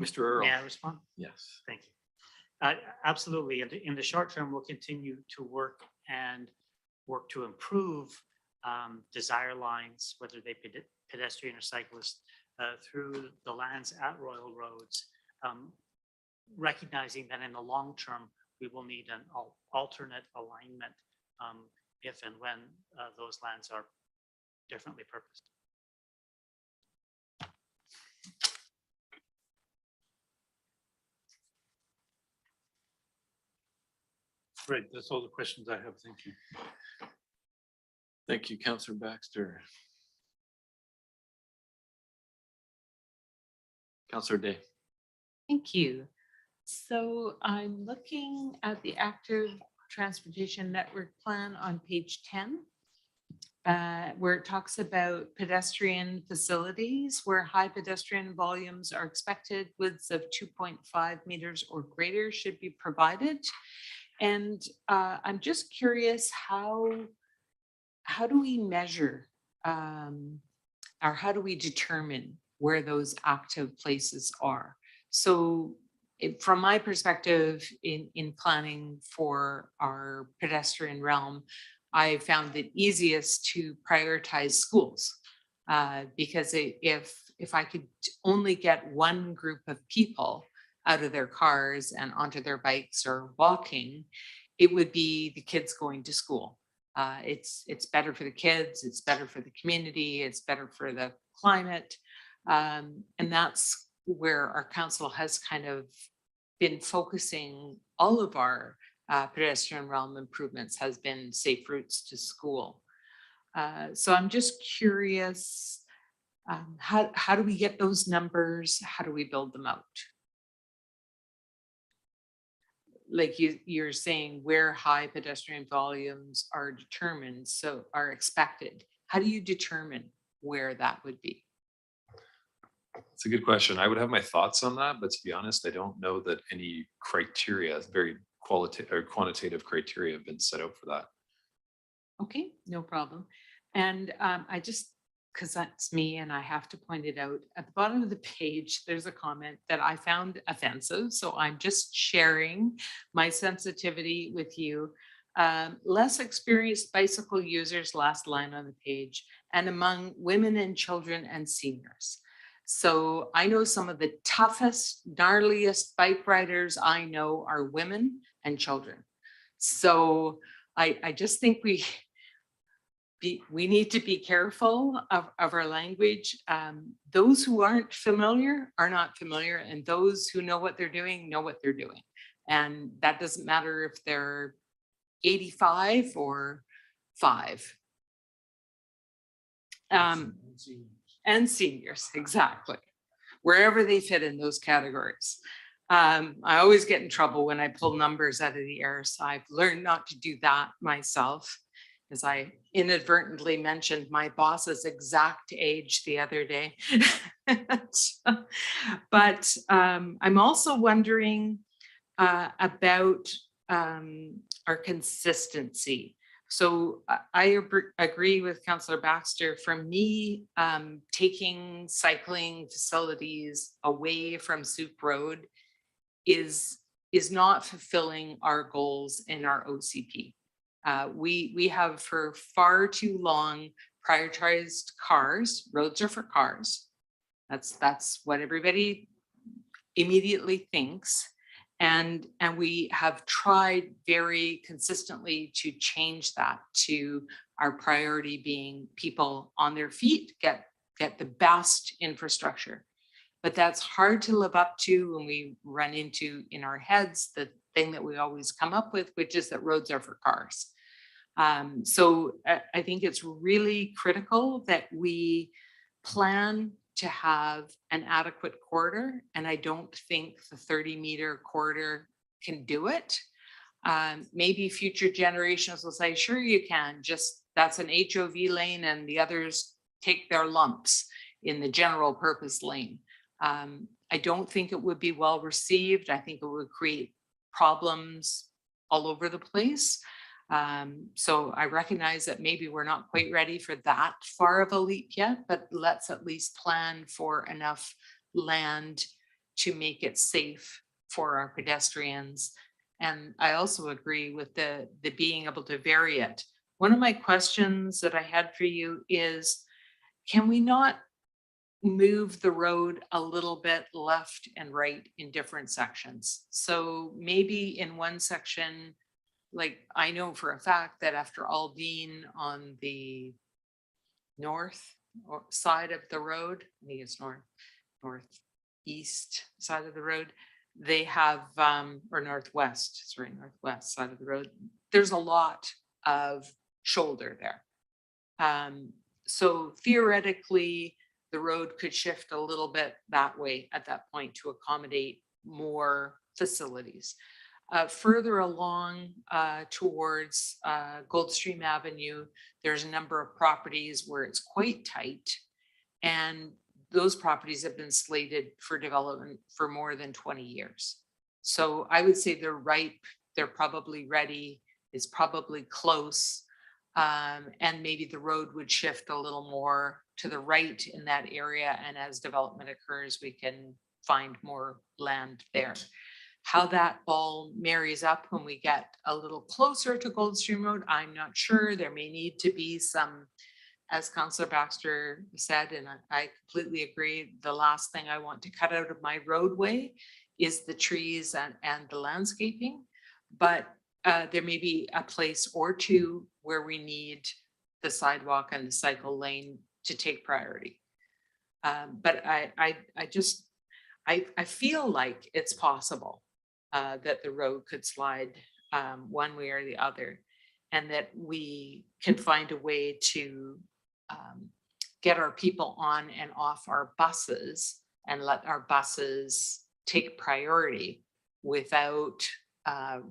Mr. Earl. may I respond? Yes. Thank you. Absolutely. In the short term, we'll continue to work to improve desire lines, whether they be pedestrian or cyclist, through the lands at Royal Roads, recognizing that in the long term, we will need an alternate alignment if and when those lands are differently purposed. Right, that's all the questions I have. Thank you. Thank you, Councillor Baxter. Councillor Day. Thank you. So I'm looking at the active transportation network plan on page 10, where it talks about pedestrian facilities where high pedestrian volumes are expected, widths of 2.5 meters or greater should be provided. And I'm just curious, how do we measure or how do we determine where those active places are? So from my perspective in planning for our pedestrian realm, I found it easiest to prioritize schools because if I could only get one group of people out of their cars and onto their bikes or walking, it would be the kids going to school. It's better for the kids, it's better for the community, it's better for the climate. And that's where our council has kind of been focusing all of our pedestrian realm improvements has been safe routes to school. So I'm just curious, how do we get those numbers? How do we build them out? Like you're saying where high pedestrian volumes are determined, so are expected. How do you determine where that would be? It's a good question. I would have my thoughts on that, but to be honest, I don't know that any criteria, very qualitative or quantitative criteria have been set out for that. Okay, no problem. And I just, because that's me and I have to point it out, at the bottom of the page, there's a comment that I found offensive. So I'm just sharing my sensitivity with you. Less experienced bicycle users, last line on the page, and among women and children and seniors. So I know some of the toughest, gnarliest bike riders I know are women and children. So I just think we need to be careful of our language. Those who aren't familiar are not familiar, and those who know what they're doing know what they're doing. And that doesn't matter if they're 85 or 5. And seniors, exactly. Wherever they fit in those categories. I always get in trouble when I pull numbers out of the air, so I've learned not to do that myself, as I inadvertently mentioned my boss's exact age the other day. But I'm also wondering about consistency. So agree with Councillor Baxter. For me, taking cycling facilities away from Suke Road is not fulfilling our goals in our OCP. We have for far too long prioritized cars. Roads are for cars. That's what everybody immediately thinks. And we have tried very consistently to change that to our priority being people on their feet, get the best infrastructure. But that's hard to live up to when we run into in our heads the thing that we always come up with, which is that roads are for cars. So I think it's really critical that we plan to have an adequate corridor, and I don't think the 30-meter corridor can do it. Maybe future generations will say, sure you can, just that's an HOV lane and the others take their lumps in the general purpose lane. I don't think it would be well received. I think it would create problems all over the place. So I recognize that maybe we're not quite ready for that far of a leap yet, but let's at least plan for enough land to make it safe for our pedestrians. And I also agree with the being able to vary it. One of my questions that I had for you is, can we not move the road a little bit left and right in different sections? So maybe in one section, like I know for a fact that after Aldine on the north side of the road, I think it's northeast side of the road, they have, or northwest, sorry, northwest side of the road, there's a lot of shoulder there. So theoretically, the road could shift a little bit that way at that point to accommodate more facilities. Further along towards Goldstream Avenue, there's a number of properties where it's quite tight, and those properties have been slated for development for more than 20 years. So I would say they're ripe, they're probably ready, it's probably close, and maybe the road would shift a little more to the right in that area, and as development occurs, we can find more land there. How that all marries up when we get a little closer to Goldstream Road, I'm not sure. There may need to be some, as Councillor Baxter said, and I completely agree, the last thing I want to cut out of my roadway is the trees and the landscaping. But there may be a place or two where we need the sidewalk and the cycle lane to take priority. But I feel like it's possible that the road could slide one way or the other, and that we can find a way to get our people on and off our buses and let our buses take priority without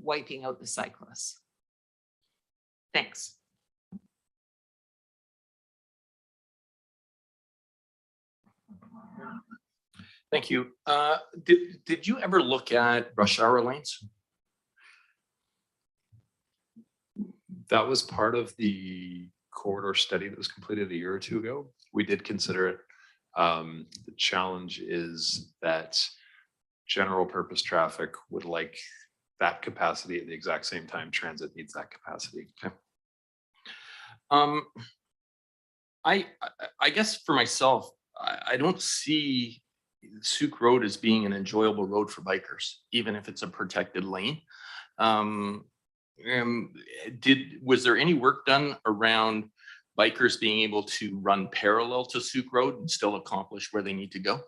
wiping out the cyclists. Thanks. Thank you. Did you ever look at rush hour lanes? That was part of the corridor study that was completed a year or two ago. We did consider it. The challenge is that general purpose traffic would like that capacity at the exact same time transit needs that capacity. Okay. I guess for myself, I don't see Suke Road as being an enjoyable road for bikers, even if it's a protected lane. Was there any work done around bikers being able to run parallel to Suke Road and still accomplish where they need to go?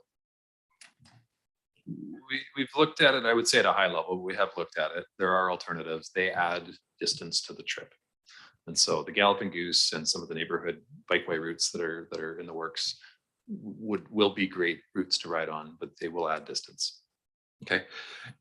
We've looked at it, I would say at a high level, we have looked at it. There are alternatives. They add distance to the trip. And so the Galloping Goose and some of the neighborhood bikeway routes that are in the works will be great routes to ride on, but they will add distance. Okay.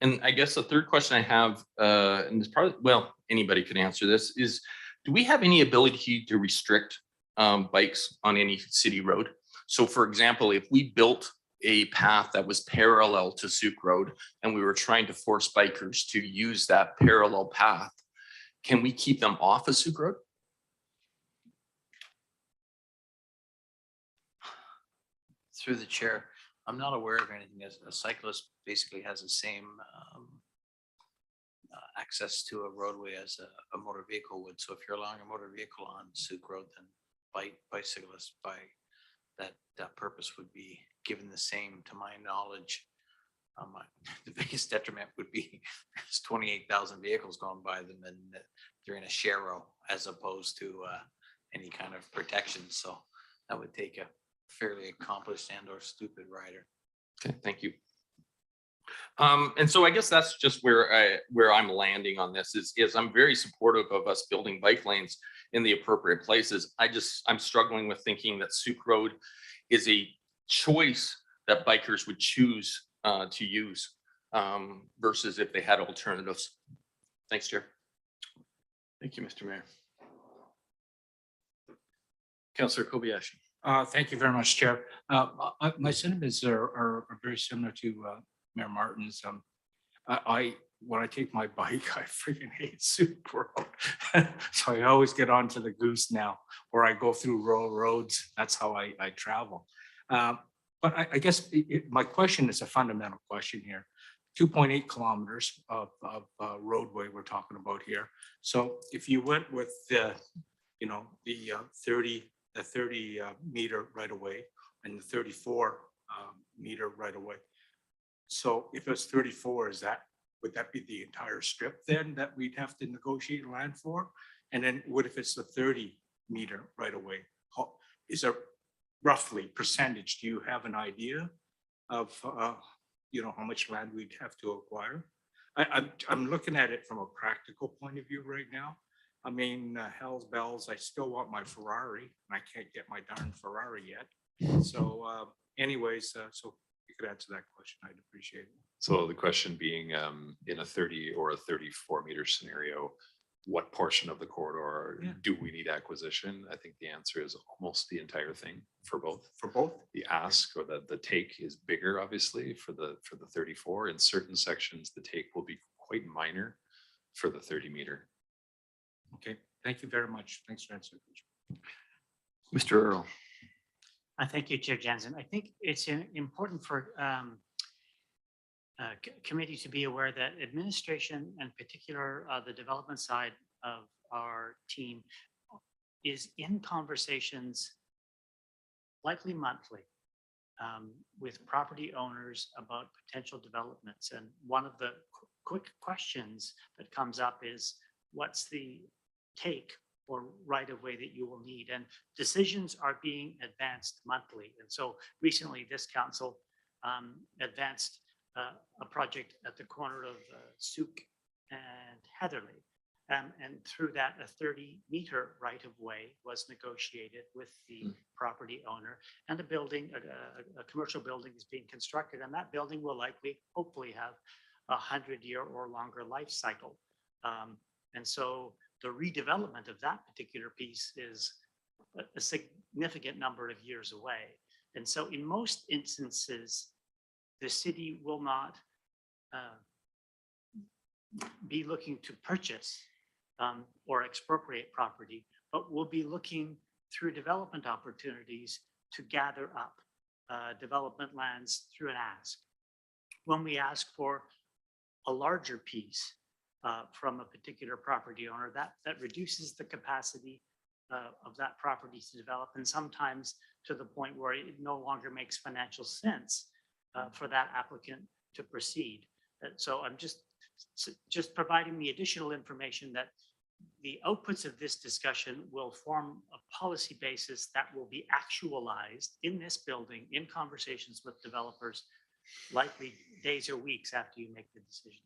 And I guess the third question I have, and it's probably, well, anybody could answer this, is do we have any ability to restrict bikes on any city road? So for example, if we built a path that was parallel to Suke Road and we were trying to force bikers to use that parallel path, Can we keep them off of Suke Road? Through the chair, I'm not aware of anything. As a cyclist basically has the same access to a roadway as a motor vehicle would. So if you're allowing a motor vehicle on Suke Road, then bicyclists by that purpose would be given the same, to my knowledge. The biggest detriment would be there's 28,000 vehicles going by them and they're in a share row as opposed to any kind of protection. So that would take a fairly accomplished and or stupid rider. Okay, thank you. And so I guess that's just where I'm landing on this is I'm very supportive of us building bike lanes in the appropriate places. I'm struggling with thinking that Suke Road is a choice that bikers would choose to use versus if they had alternatives. Thanks, Chair. Thank you, Mr. Mayor. Councillor Kobayashi. Thank you very much, Chair. My sentiments are very similar to Mayor Martin's. When I take my bike, I freaking hate Suke Road. So I always get onto the Goose now, or I go through rural roads. That's how I travel. But I guess my question is a fundamental question here. 2.8 kilometers of roadway we're talking about here. So if you went with the 30 meter right away and the 34 meter right away. So if it's 34, would that be the entire strip then that we'd have to negotiate land for? And then what if it's the 30 meter right away? Is there roughly percentage? Do you have an idea of how much land we'd have to acquire? I'm looking at it from a practical point of view right now. I mean, hell's bells, I still want my Ferrari and I can't get my darn Ferrari yet. So anyways, so you could answer that question, I'd appreciate it. So the question being in a 30 or a 34 meter scenario, what portion of the corridor do we need acquisition? I think the answer is almost the entire thing for both. For both? The ask or the take is bigger, obviously, for the 34. In certain sections, the take will be quite minor for the 30 meter. Okay, thank you very much. Thanks for answering. Mr. Earl. Thank you, Chair Jansen. I think it's important for committee to be aware that administration, and particular the development side of our team, is in conversations likely monthly with property owners about potential developments. And one of the quick questions that comes up is, what's the take or right of way that you will need? And decisions are being advanced monthly. And so recently this council advanced a project at the corner of Suke and Heatherly. And through that, a 30 meter right of way was negotiated with the property owner, and a building, a commercial building is being constructed, and that building will likely, hopefully, have a 100-year or longer life cycle. And so the redevelopment of that particular piece is a significant number of years away. And so in most instances, the city will not be looking to purchase or expropriate property, but will be looking through development opportunities to gather up development lands through an ask. When we ask for a larger piece from a particular property owner, that reduces the capacity of that property to develop, and sometimes to the point where it no longer makes financial sense for that applicant to proceed. So I'm just providing the additional information that the outputs of this discussion will form a policy basis that will be actualized in this building in conversations with developers, likely days or weeks after you make the decision.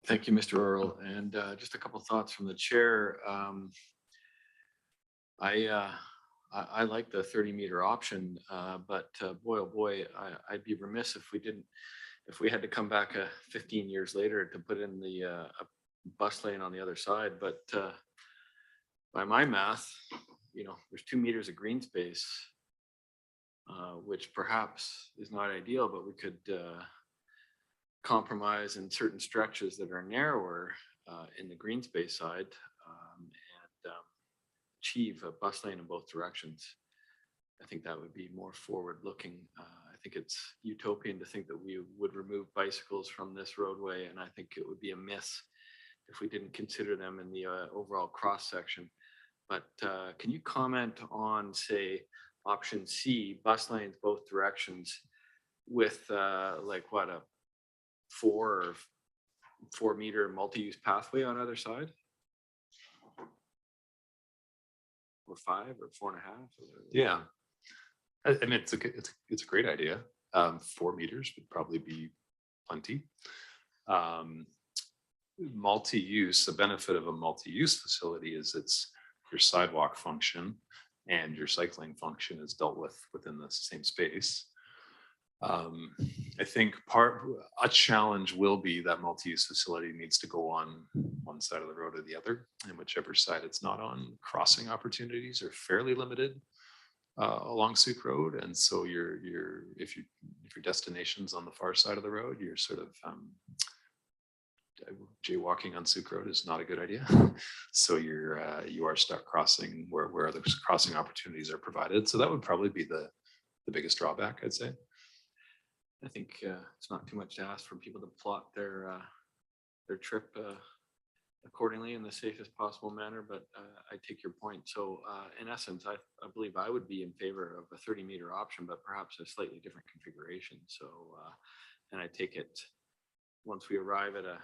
Thank you, Mr. Earl. And just a couple of thoughts from the chair. I like the 30 meter option, but boy, oh boy, I'd be remiss if we had to come back 15 years later to put in the bus lane on the other side. But by my math, there's 2 meters of green space, which perhaps is not ideal, but we could compromise in certain stretches that are narrower in the green space side and achieve a bus lane in both directions. I think that would be more forward looking. I think it's utopian to think that we would remove bicycles from this roadway, and I think it would be a miss if we didn't consider them in the overall cross section. But can you comment on, say, option C, bus lanes both directions with like what, a 4 meter multi-use pathway on either side? Or 5 or 4.5? Yeah. I mean, it's a great idea. 4 meters would probably be plenty. Multi-use, the benefit of a multi-use facility is it's your sidewalk function and your cycling function is dealt with within the same space. I think a challenge will be that multi-use facility needs to go on one side of the road or the other, and whichever side it's not on, crossing opportunities are fairly limited along Suke Road, and so if your destination's on the far side of the road, you're sort of jaywalking on Suke Road is not a good idea. So you are stuck crossing where other crossing opportunities are provided. So that would probably be the biggest drawback, I'd say. I think it's not too much to ask for people to plot their trip accordingly in the safest possible manner, but I take your point. So in essence, I believe I would be in favor of a 30-meter option, but perhaps a slightly different configuration. So, and I take it once we arrive at a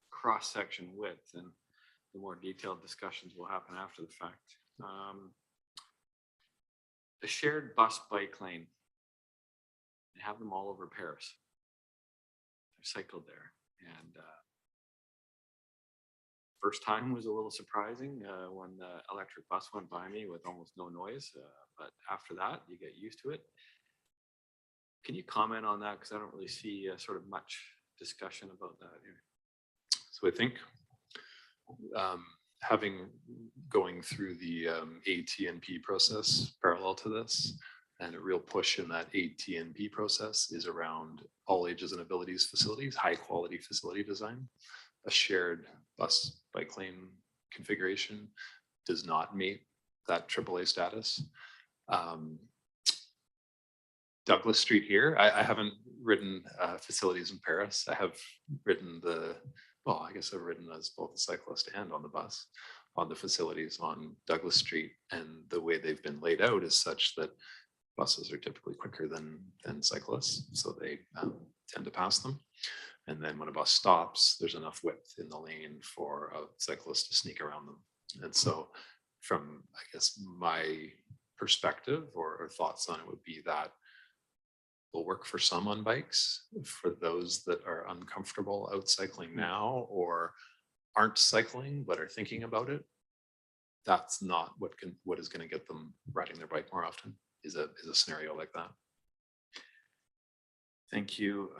cross-section width, and the more detailed discussions will happen after the fact. The shared bus bike lane, they have them all over Paris. I've cycled there, and first time was a little surprising when the electric bus went by me with almost no noise, but after that you get used to it. Can you comment on that, because I don't really see sort of much discussion about that here? So I think going through the AT&P process parallel to this, and a real push in that AT&P process is around all ages and abilities facilities, high quality facility design. A shared bus bike lane configuration does not meet that AAA status. Douglas Street here, I haven't ridden facilities in Paris. I have ridden I guess I've ridden as both a cyclist and on the bus on the facilities on Douglas Street, and the way they've been laid out is such that buses are typically quicker than cyclists, so they tend to pass them. And then when a bus stops, there's enough width in the lane for a cyclist to sneak around them. And so from, I guess, my perspective or thoughts on it would be that will work for some on bikes. For those that are uncomfortable out cycling now or aren't cycling but are thinking about it, that's not what is going to get them riding their bike more often, is a scenario like that. Thank you.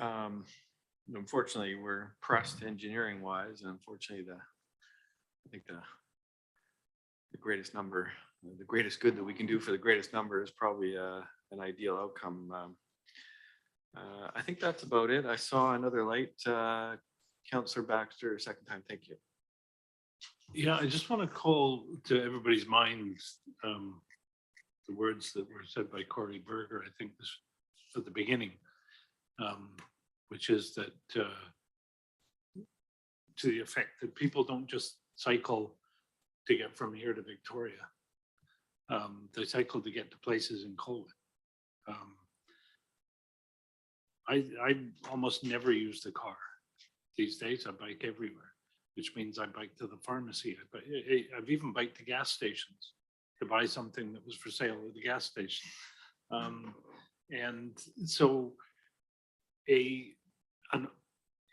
Unfortunately, we're pressed engineering wise, and unfortunately I think the greatest number, the greatest good that we can do for the greatest number is probably an ideal outcome. I think that's about it. I saw another light. Councillor Baxter, second time. Thank you. Yeah, I just want to call to everybody's minds the words that were said by Cory Berger, I think this at the beginning, which is that to the effect that people don't just cycle to get from here to Victoria. They cycle to get to places in Colwyn. I almost never use the car these days. I bike everywhere, which means I bike to the pharmacy. I've even biked to gas stations to buy something that was for sale at the gas station. And so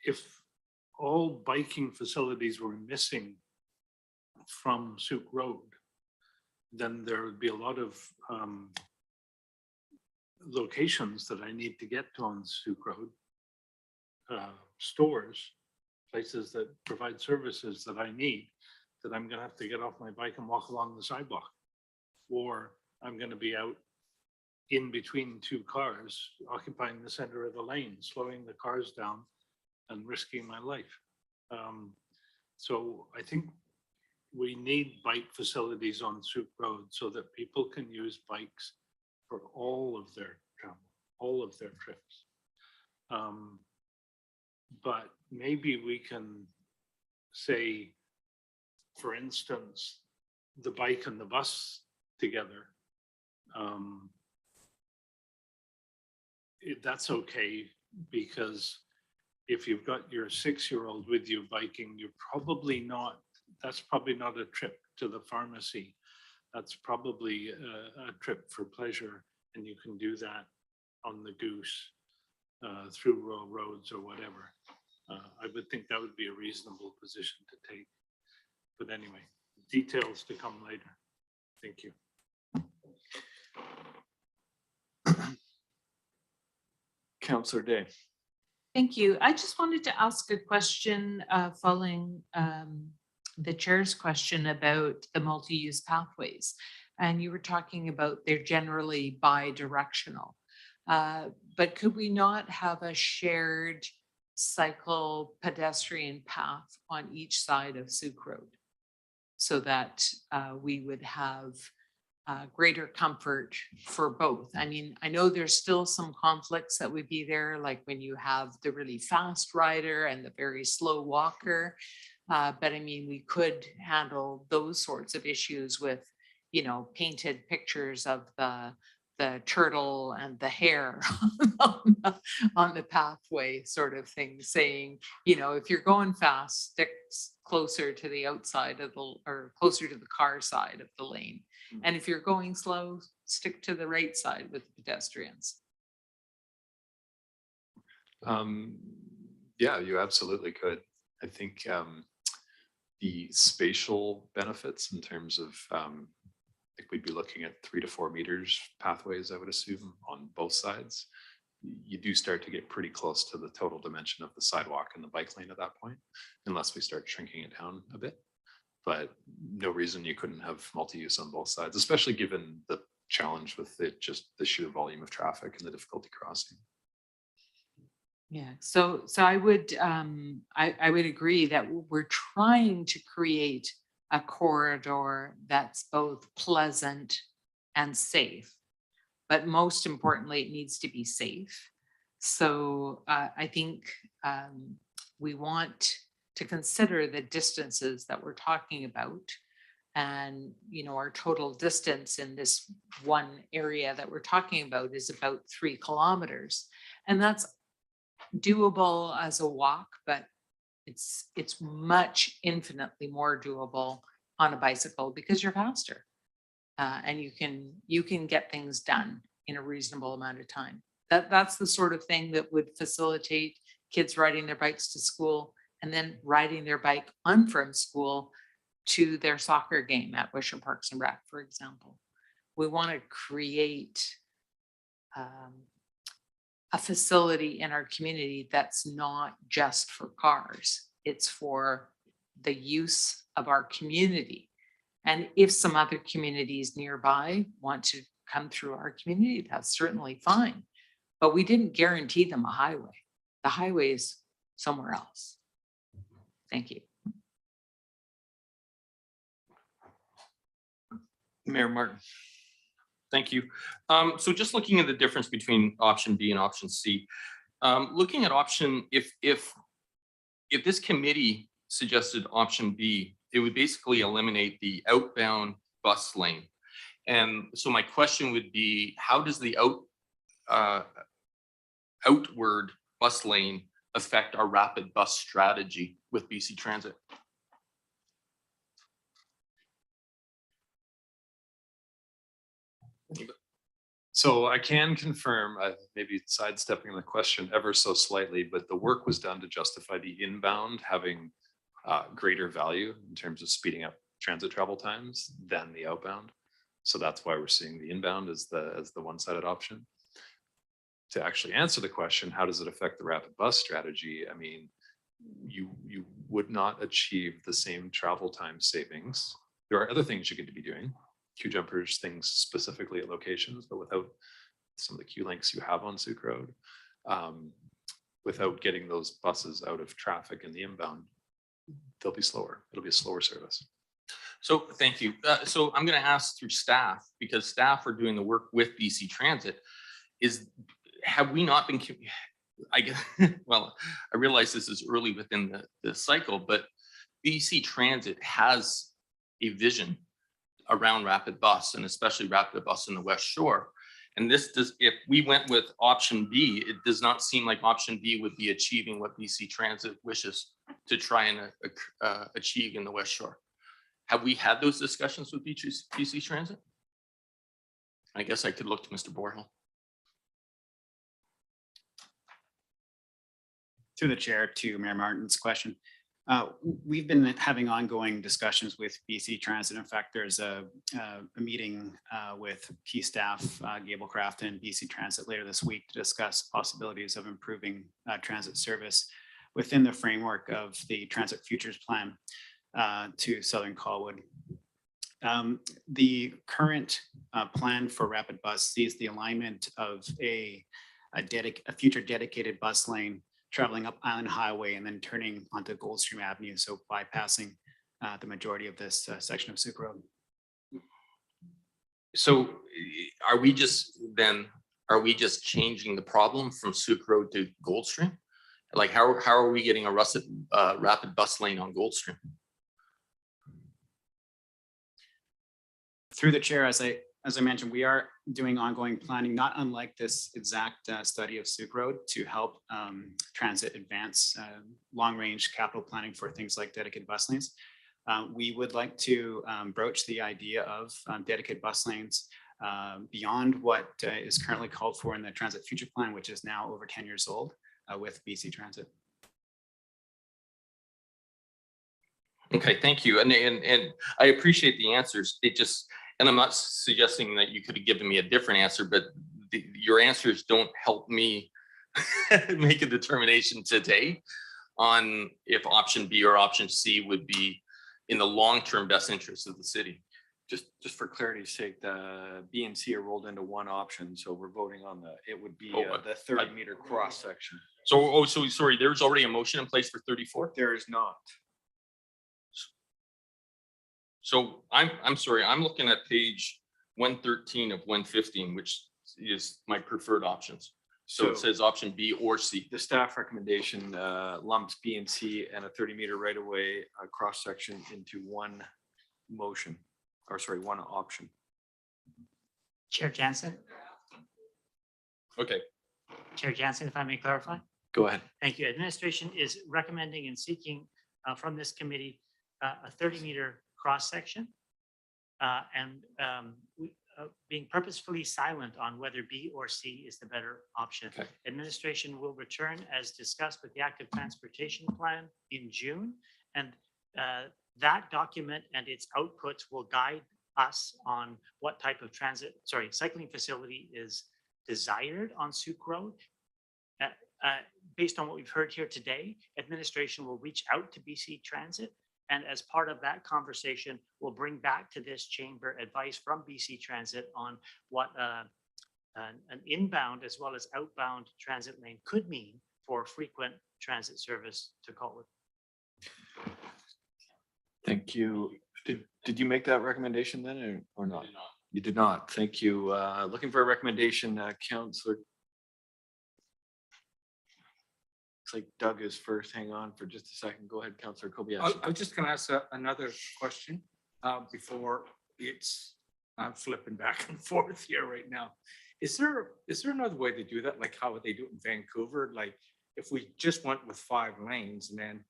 if all biking facilities were missing from Suke Road, then there would be a lot of locations that I need to get to on Suke Road, stores, places that provide services that I need, that I'm gonna have to get off my bike and walk along the sidewalk. Or I'm gonna be out in between two cars, occupying the center of the lane, slowing the cars down and risking my life. So I think we need bike facilities on Suke Road so that people can use bikes for all of their travel, all of their trips. But maybe we can say, for instance, the bike and the bus together. That's okay, because if you've got your 6-year-old with you biking, you're probably not, that's probably not a trip to the pharmacy. That's probably a trip for pleasure, and you can do that on the Goose, through rural roads or whatever. I would think that would be a reasonable position to take. But anyway, details to come later. Thank you. Councillor Day. Thank you. I just wanted to ask a question following the chair's question about the multi-use pathways. And you were talking about they're generally bi-directional. But could we not have a shared cycle pedestrian path on each side of Suke Road so that we would have greater comfort for both? I mean, I know there's still some conflicts that would be there, like when you have the really fast rider and the very slow walker. But I mean, we could handle those sorts of issues with, you know, painted pictures of the turtle and the hare on the pathway sort of thing, saying, you know, if you're going fast, stick closer to the outside of the, or closer to the car side of the lane. And if you're going slow, stick to the right side with the pedestrians. Yeah, you absolutely could. I think the spatial benefits in terms of, I think we'd be looking at 3 to 4 meters pathways, I would assume, on both sides. You do start to get pretty close to the total dimension of the sidewalk and the bike lane at that point, unless we start shrinking it down a bit. But no reason you couldn't have multi-use on both sides, especially given the challenge with it, just the sheer volume of traffic and the difficulty crossing. Yeah, so I would agree that we're trying to create a corridor that's both pleasant and safe, but most importantly, it needs to be safe. So I think we want to consider the distances that we're talking about, and you know, our total distance in this one area that we're talking about is about 3 kilometers, and that's doable as a walk, but it's much infinitely more doable on a bicycle because you're faster, and you can get things done in a reasonable amount of time. That's the sort of thing that would facilitate kids riding their bikes to school and then riding their bike on from school to their soccer game at Wisher Parks and Rec, for example. We want to create a facility in our community that's not just for cars. It's for the use of our community. And if some other communities nearby want to come through our community, that's certainly fine. But we didn't guarantee them a highway. The highway is somewhere else. Thank you. Mayor Martin. Thank you. So just looking at the difference between option B and option C, looking at option, if this committee suggested option B, it would basically eliminate the outbound bus lane. And so my question would be, how does the outward bus lane affect our rapid bus strategy with BC Transit? So I can confirm, maybe sidestepping the question ever so slightly, but the work was done to justify the inbound having greater value in terms of speeding up transit travel times than the outbound. So that's why we're seeing the inbound as the one-sided option. To actually answer the question, how does it affect the rapid bus strategy? I mean, you would not achieve the same travel time savings. There are other things you could be doing, queue jumpers, things specifically at locations, but without some of the queue links you have on Suke Road. without getting those buses out of traffic in the inbound, they'll be slower. It'll be a slower service. So thank you. So I'm going to ask through staff, because staff are doing the work with BC Transit. Have we not been, I guess, well, I realize this is early within the cycle, but BC Transit has a vision around rapid bus, and especially rapid bus in the West Shore. And this does, if we went with option B, it does not seem like option B would be achieving what BC Transit wishes to try and achieve in the West Shore. Have we had those discussions with BC Transit? I guess I could look to Mr. Borhill. Through the chair to Mayor Martin's question. We've been having ongoing discussions with BC Transit. In fact, there's a meeting with key staff, Gablecraft and BC Transit later this week to discuss possibilities of improving transit service within the framework of the Transit Futures Plan to Southern Colwood. The current plan for rapid bus sees the alignment of a future dedicated bus lane traveling up Island Highway and then turning onto Goldstream Avenue, so bypassing the majority of this section of Suke Road. So are we just changing the problem from Suke Road to Goldstream? Like how are we getting a rapid bus lane on Goldstream? Through the chair, as I mentioned, we are doing ongoing planning, not unlike this exact study of Suke Road, to help transit advance long-range capital planning for things like dedicated bus lanes. We would like to broach the idea of dedicated bus lanes beyond what is currently called for in the Transit Future Plan, which is now over 10 years old with BC Transit. Okay, thank you. And I appreciate the answers. And I'm not suggesting that you could have given me a different answer, but your answers don't help me make a determination today on if option B or option C would be in the long-term best interest of the city. Just for clarity's sake, the B and C are rolled into one option, so we're voting on it would be the 30-meter cross section. So sorry, there's already a motion in place for 34? There is not. So I'm sorry, I'm looking at page 113 of 115, which is my preferred options. So it says option B or C. The staff recommendation lumps B and C and a 30-meter right-of-way cross section into one motion, or sorry, one option. Chair Jansen, Okay. Chair Jansen, if I may clarify. Go ahead. Thank you. Administration is recommending and seeking from this committee a 30-meter cross section and being purposefully silent on whether B or C is the better option. Okay. Administration will return as discussed with the active transportation plan in June, and that document and its outputs will guide us on what type of cycling facility is desired on Suke Road. Based on what we've heard here today, administration will reach out to BC Transit, and as part of that conversation, we'll bring back to this chamber advice from BC Transit on what an inbound as well as outbound transit lane could mean for frequent transit service to Colwood. Thank you. Did you make that recommendation then or not? You did not. Thank you. Looking for a recommendation, Councillor. Looks like Doug is first. Hang on for just a second. Go ahead, Councillor Kobayashi. I was just going to ask another question before I'm flipping back and forth here right now. Is there another way to do that? Like how would they do it in Vancouver? Like if we just went with 5 lanes and then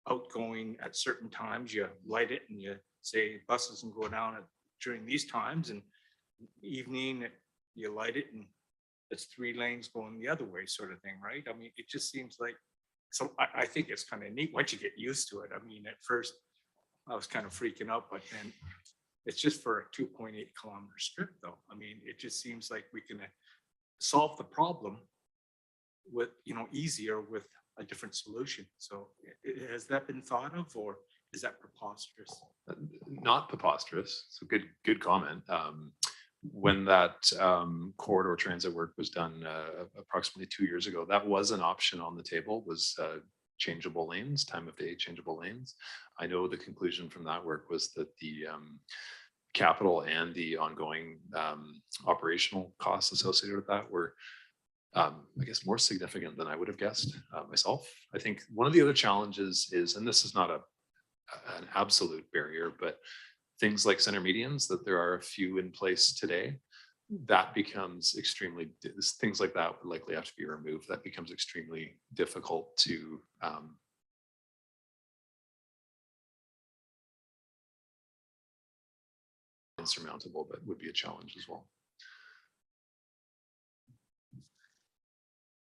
outgoing at certain times, you light it and you say buses can go down during these times, and evening you light it and it's 3 lanes going the other way, sort of thing, right? I mean, it just seems like, so I think it's kind of neat once you get used to it. I mean, at first I was kind of freaking out, but then it's just for a 2.8 kilometer strip though. I mean, it just seems like we can solve the problem with, easier with a different solution. So has that been thought of, or is that preposterous? Not preposterous. So good comment. when that corridor transit work was done approximately 2 years ago, that was an option on the table, was changeable lanes, time of day changeable lanes. I know the conclusion from that work was that the capital and the ongoing operational costs associated with that were, I guess, more significant than I would have guessed myself. I think one of the other challenges is, and this is not an absolute barrier, but things like center medians, that there are a few in place today, that becomes extremely, things like that would likely have to be removed. That becomes extremely difficult to insurmountable, but would be a challenge as well.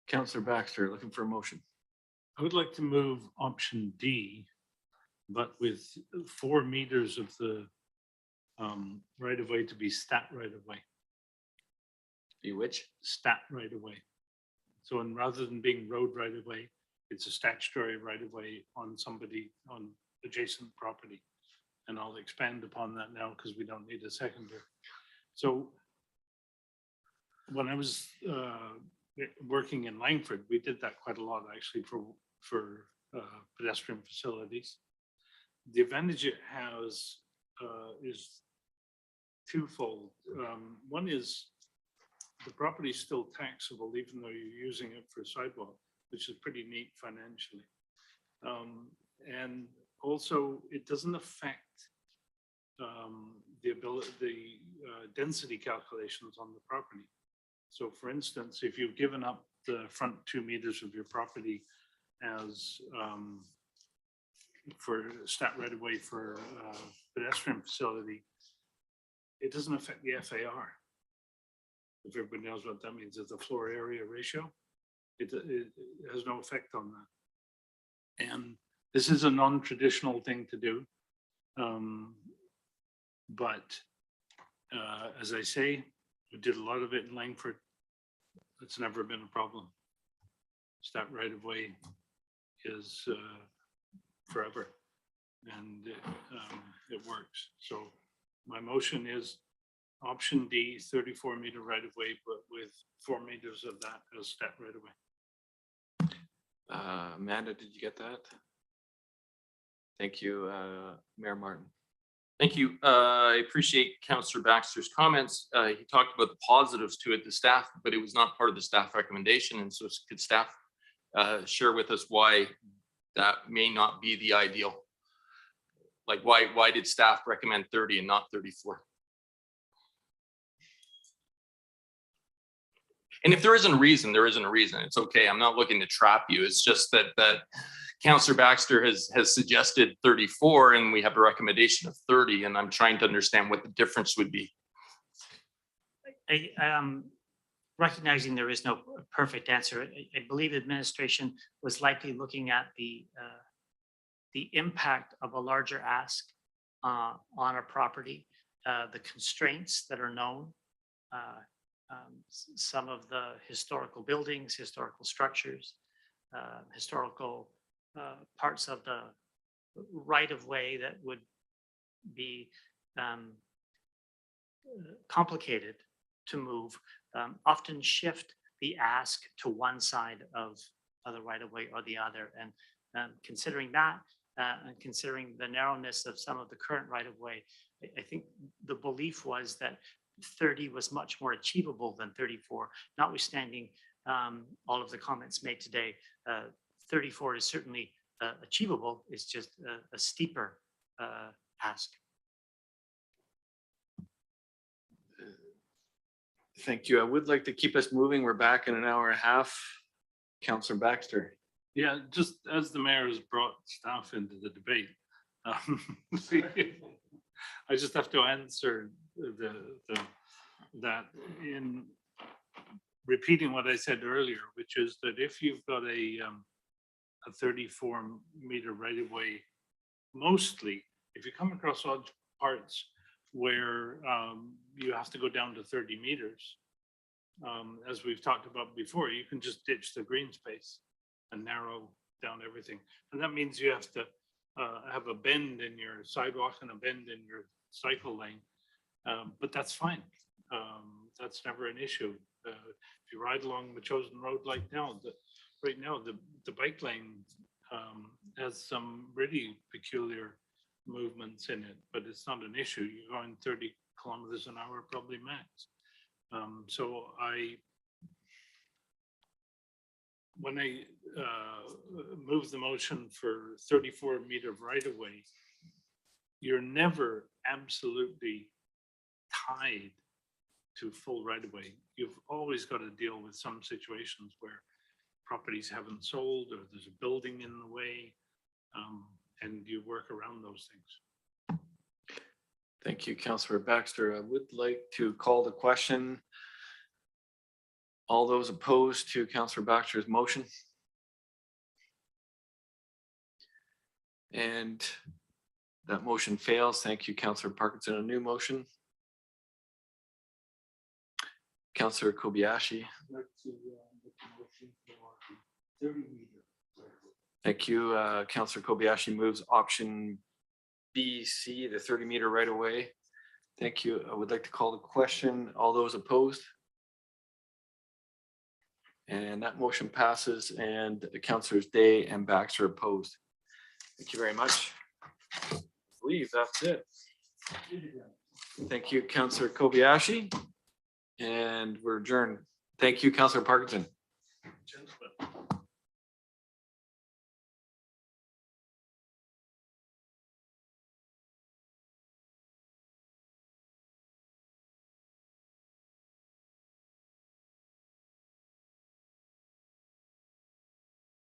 Councillor Baxter, looking for a motion. I would like to move option D, but with 4 meters of the right of way to be stat right of way. Be which? Stat right of way. So, and rather than being road right of way, it's a statutory right of way on somebody on adjacent property. And I'll expand upon that now because we don't need a seconder. So when I was working in Langford, we did that quite a lot actually for pedestrian facilities. The advantage it has is twofold. One is the property is still taxable even though you're using it for sidewalk, which is pretty neat financially. And also it doesn't affect the density calculations on the property. So for instance, if you've given up the front 2 meters of your property as for stat right away for pedestrian facility, it doesn't affect the FAR. If everybody knows what that means, it's the floor area ratio. It has no effect on that. And this is a non-traditional thing to do. But as I say, we did a lot of it in Langford. It's never been a problem. Stat right of way is forever, and it works. So my motion is option D, 34 meter right of way, but with 4 meters of that as stat right of way. Amanda, did you get that? Thank you, Mayor Martin. Thank you. I appreciate Councillor Baxter's comments. He talked about the positives to it, the staff, but it was not part of the staff recommendation. And so could staff share with us why that may not be the ideal? Like why did staff recommend 30 and not 34? And if there isn't a reason, there isn't a reason. It's okay. I'm not looking to trap you. It's just that Councillor Baxter has suggested 34 and we have a recommendation of 30, and I'm trying to understand what the difference would be. Recognizing there is no perfect answer, I believe administration was likely looking at the impact of a larger ask on a property, the constraints that are known, some of the historical buildings, historical structures, historical parts of the right of way that would be complicated to move, often shift the ask to one side of the right of way or the other. And considering that, and considering the narrowness of some of the current right of way, I think the belief was that 30 was much more achievable than 34, notwithstanding all of the comments made today. 34 is certainly achievable. It's just a steeper ask. Thank you. I would like to keep us moving. We're back in an hour and a half. Councillor Baxter. Yeah, just as the mayor has brought staff into the debate, I just have to answer that in repeating what I said earlier, which is that if you've got a 34 meter right of way, mostly if you come across odd parts where you have to go down to 30 meters, as we've talked about before, you can just ditch the green space and narrow down everything. And that means you have to have a bend in your sidewalk and a bend in your cycle lane, but that's fine. That's never an issue. If you ride along the chosen road like now, right now, the bike lane has some really peculiar movements in it, but it's not an issue. You're going 30 kilometers an hour, probably max. When I move the motion for 34-meter right of way, you're never absolutely tied to full right of way. You've always got to deal with some situations where properties haven't sold or there's a building in the way, and you work around those things. Thank you, Councillor Baxter. I would like to call the question. All those opposed to Councillor Baxter's motion? And that motion fails. Thank you, Councillor Parkinson. A new motion. Councillor Kobayashi. Thank you. Councillor Kobayashi moves option B, C, the 30-meter right away. Thank you. I would like to call the question. All those opposed? And that motion passes, and Councillors Day and Baxter opposed. Thank you very much. I believe that's it. Thank you, Councillor Kobayashi. And we're adjourned. Thank you, Councillor Parkinson. Gentlemen.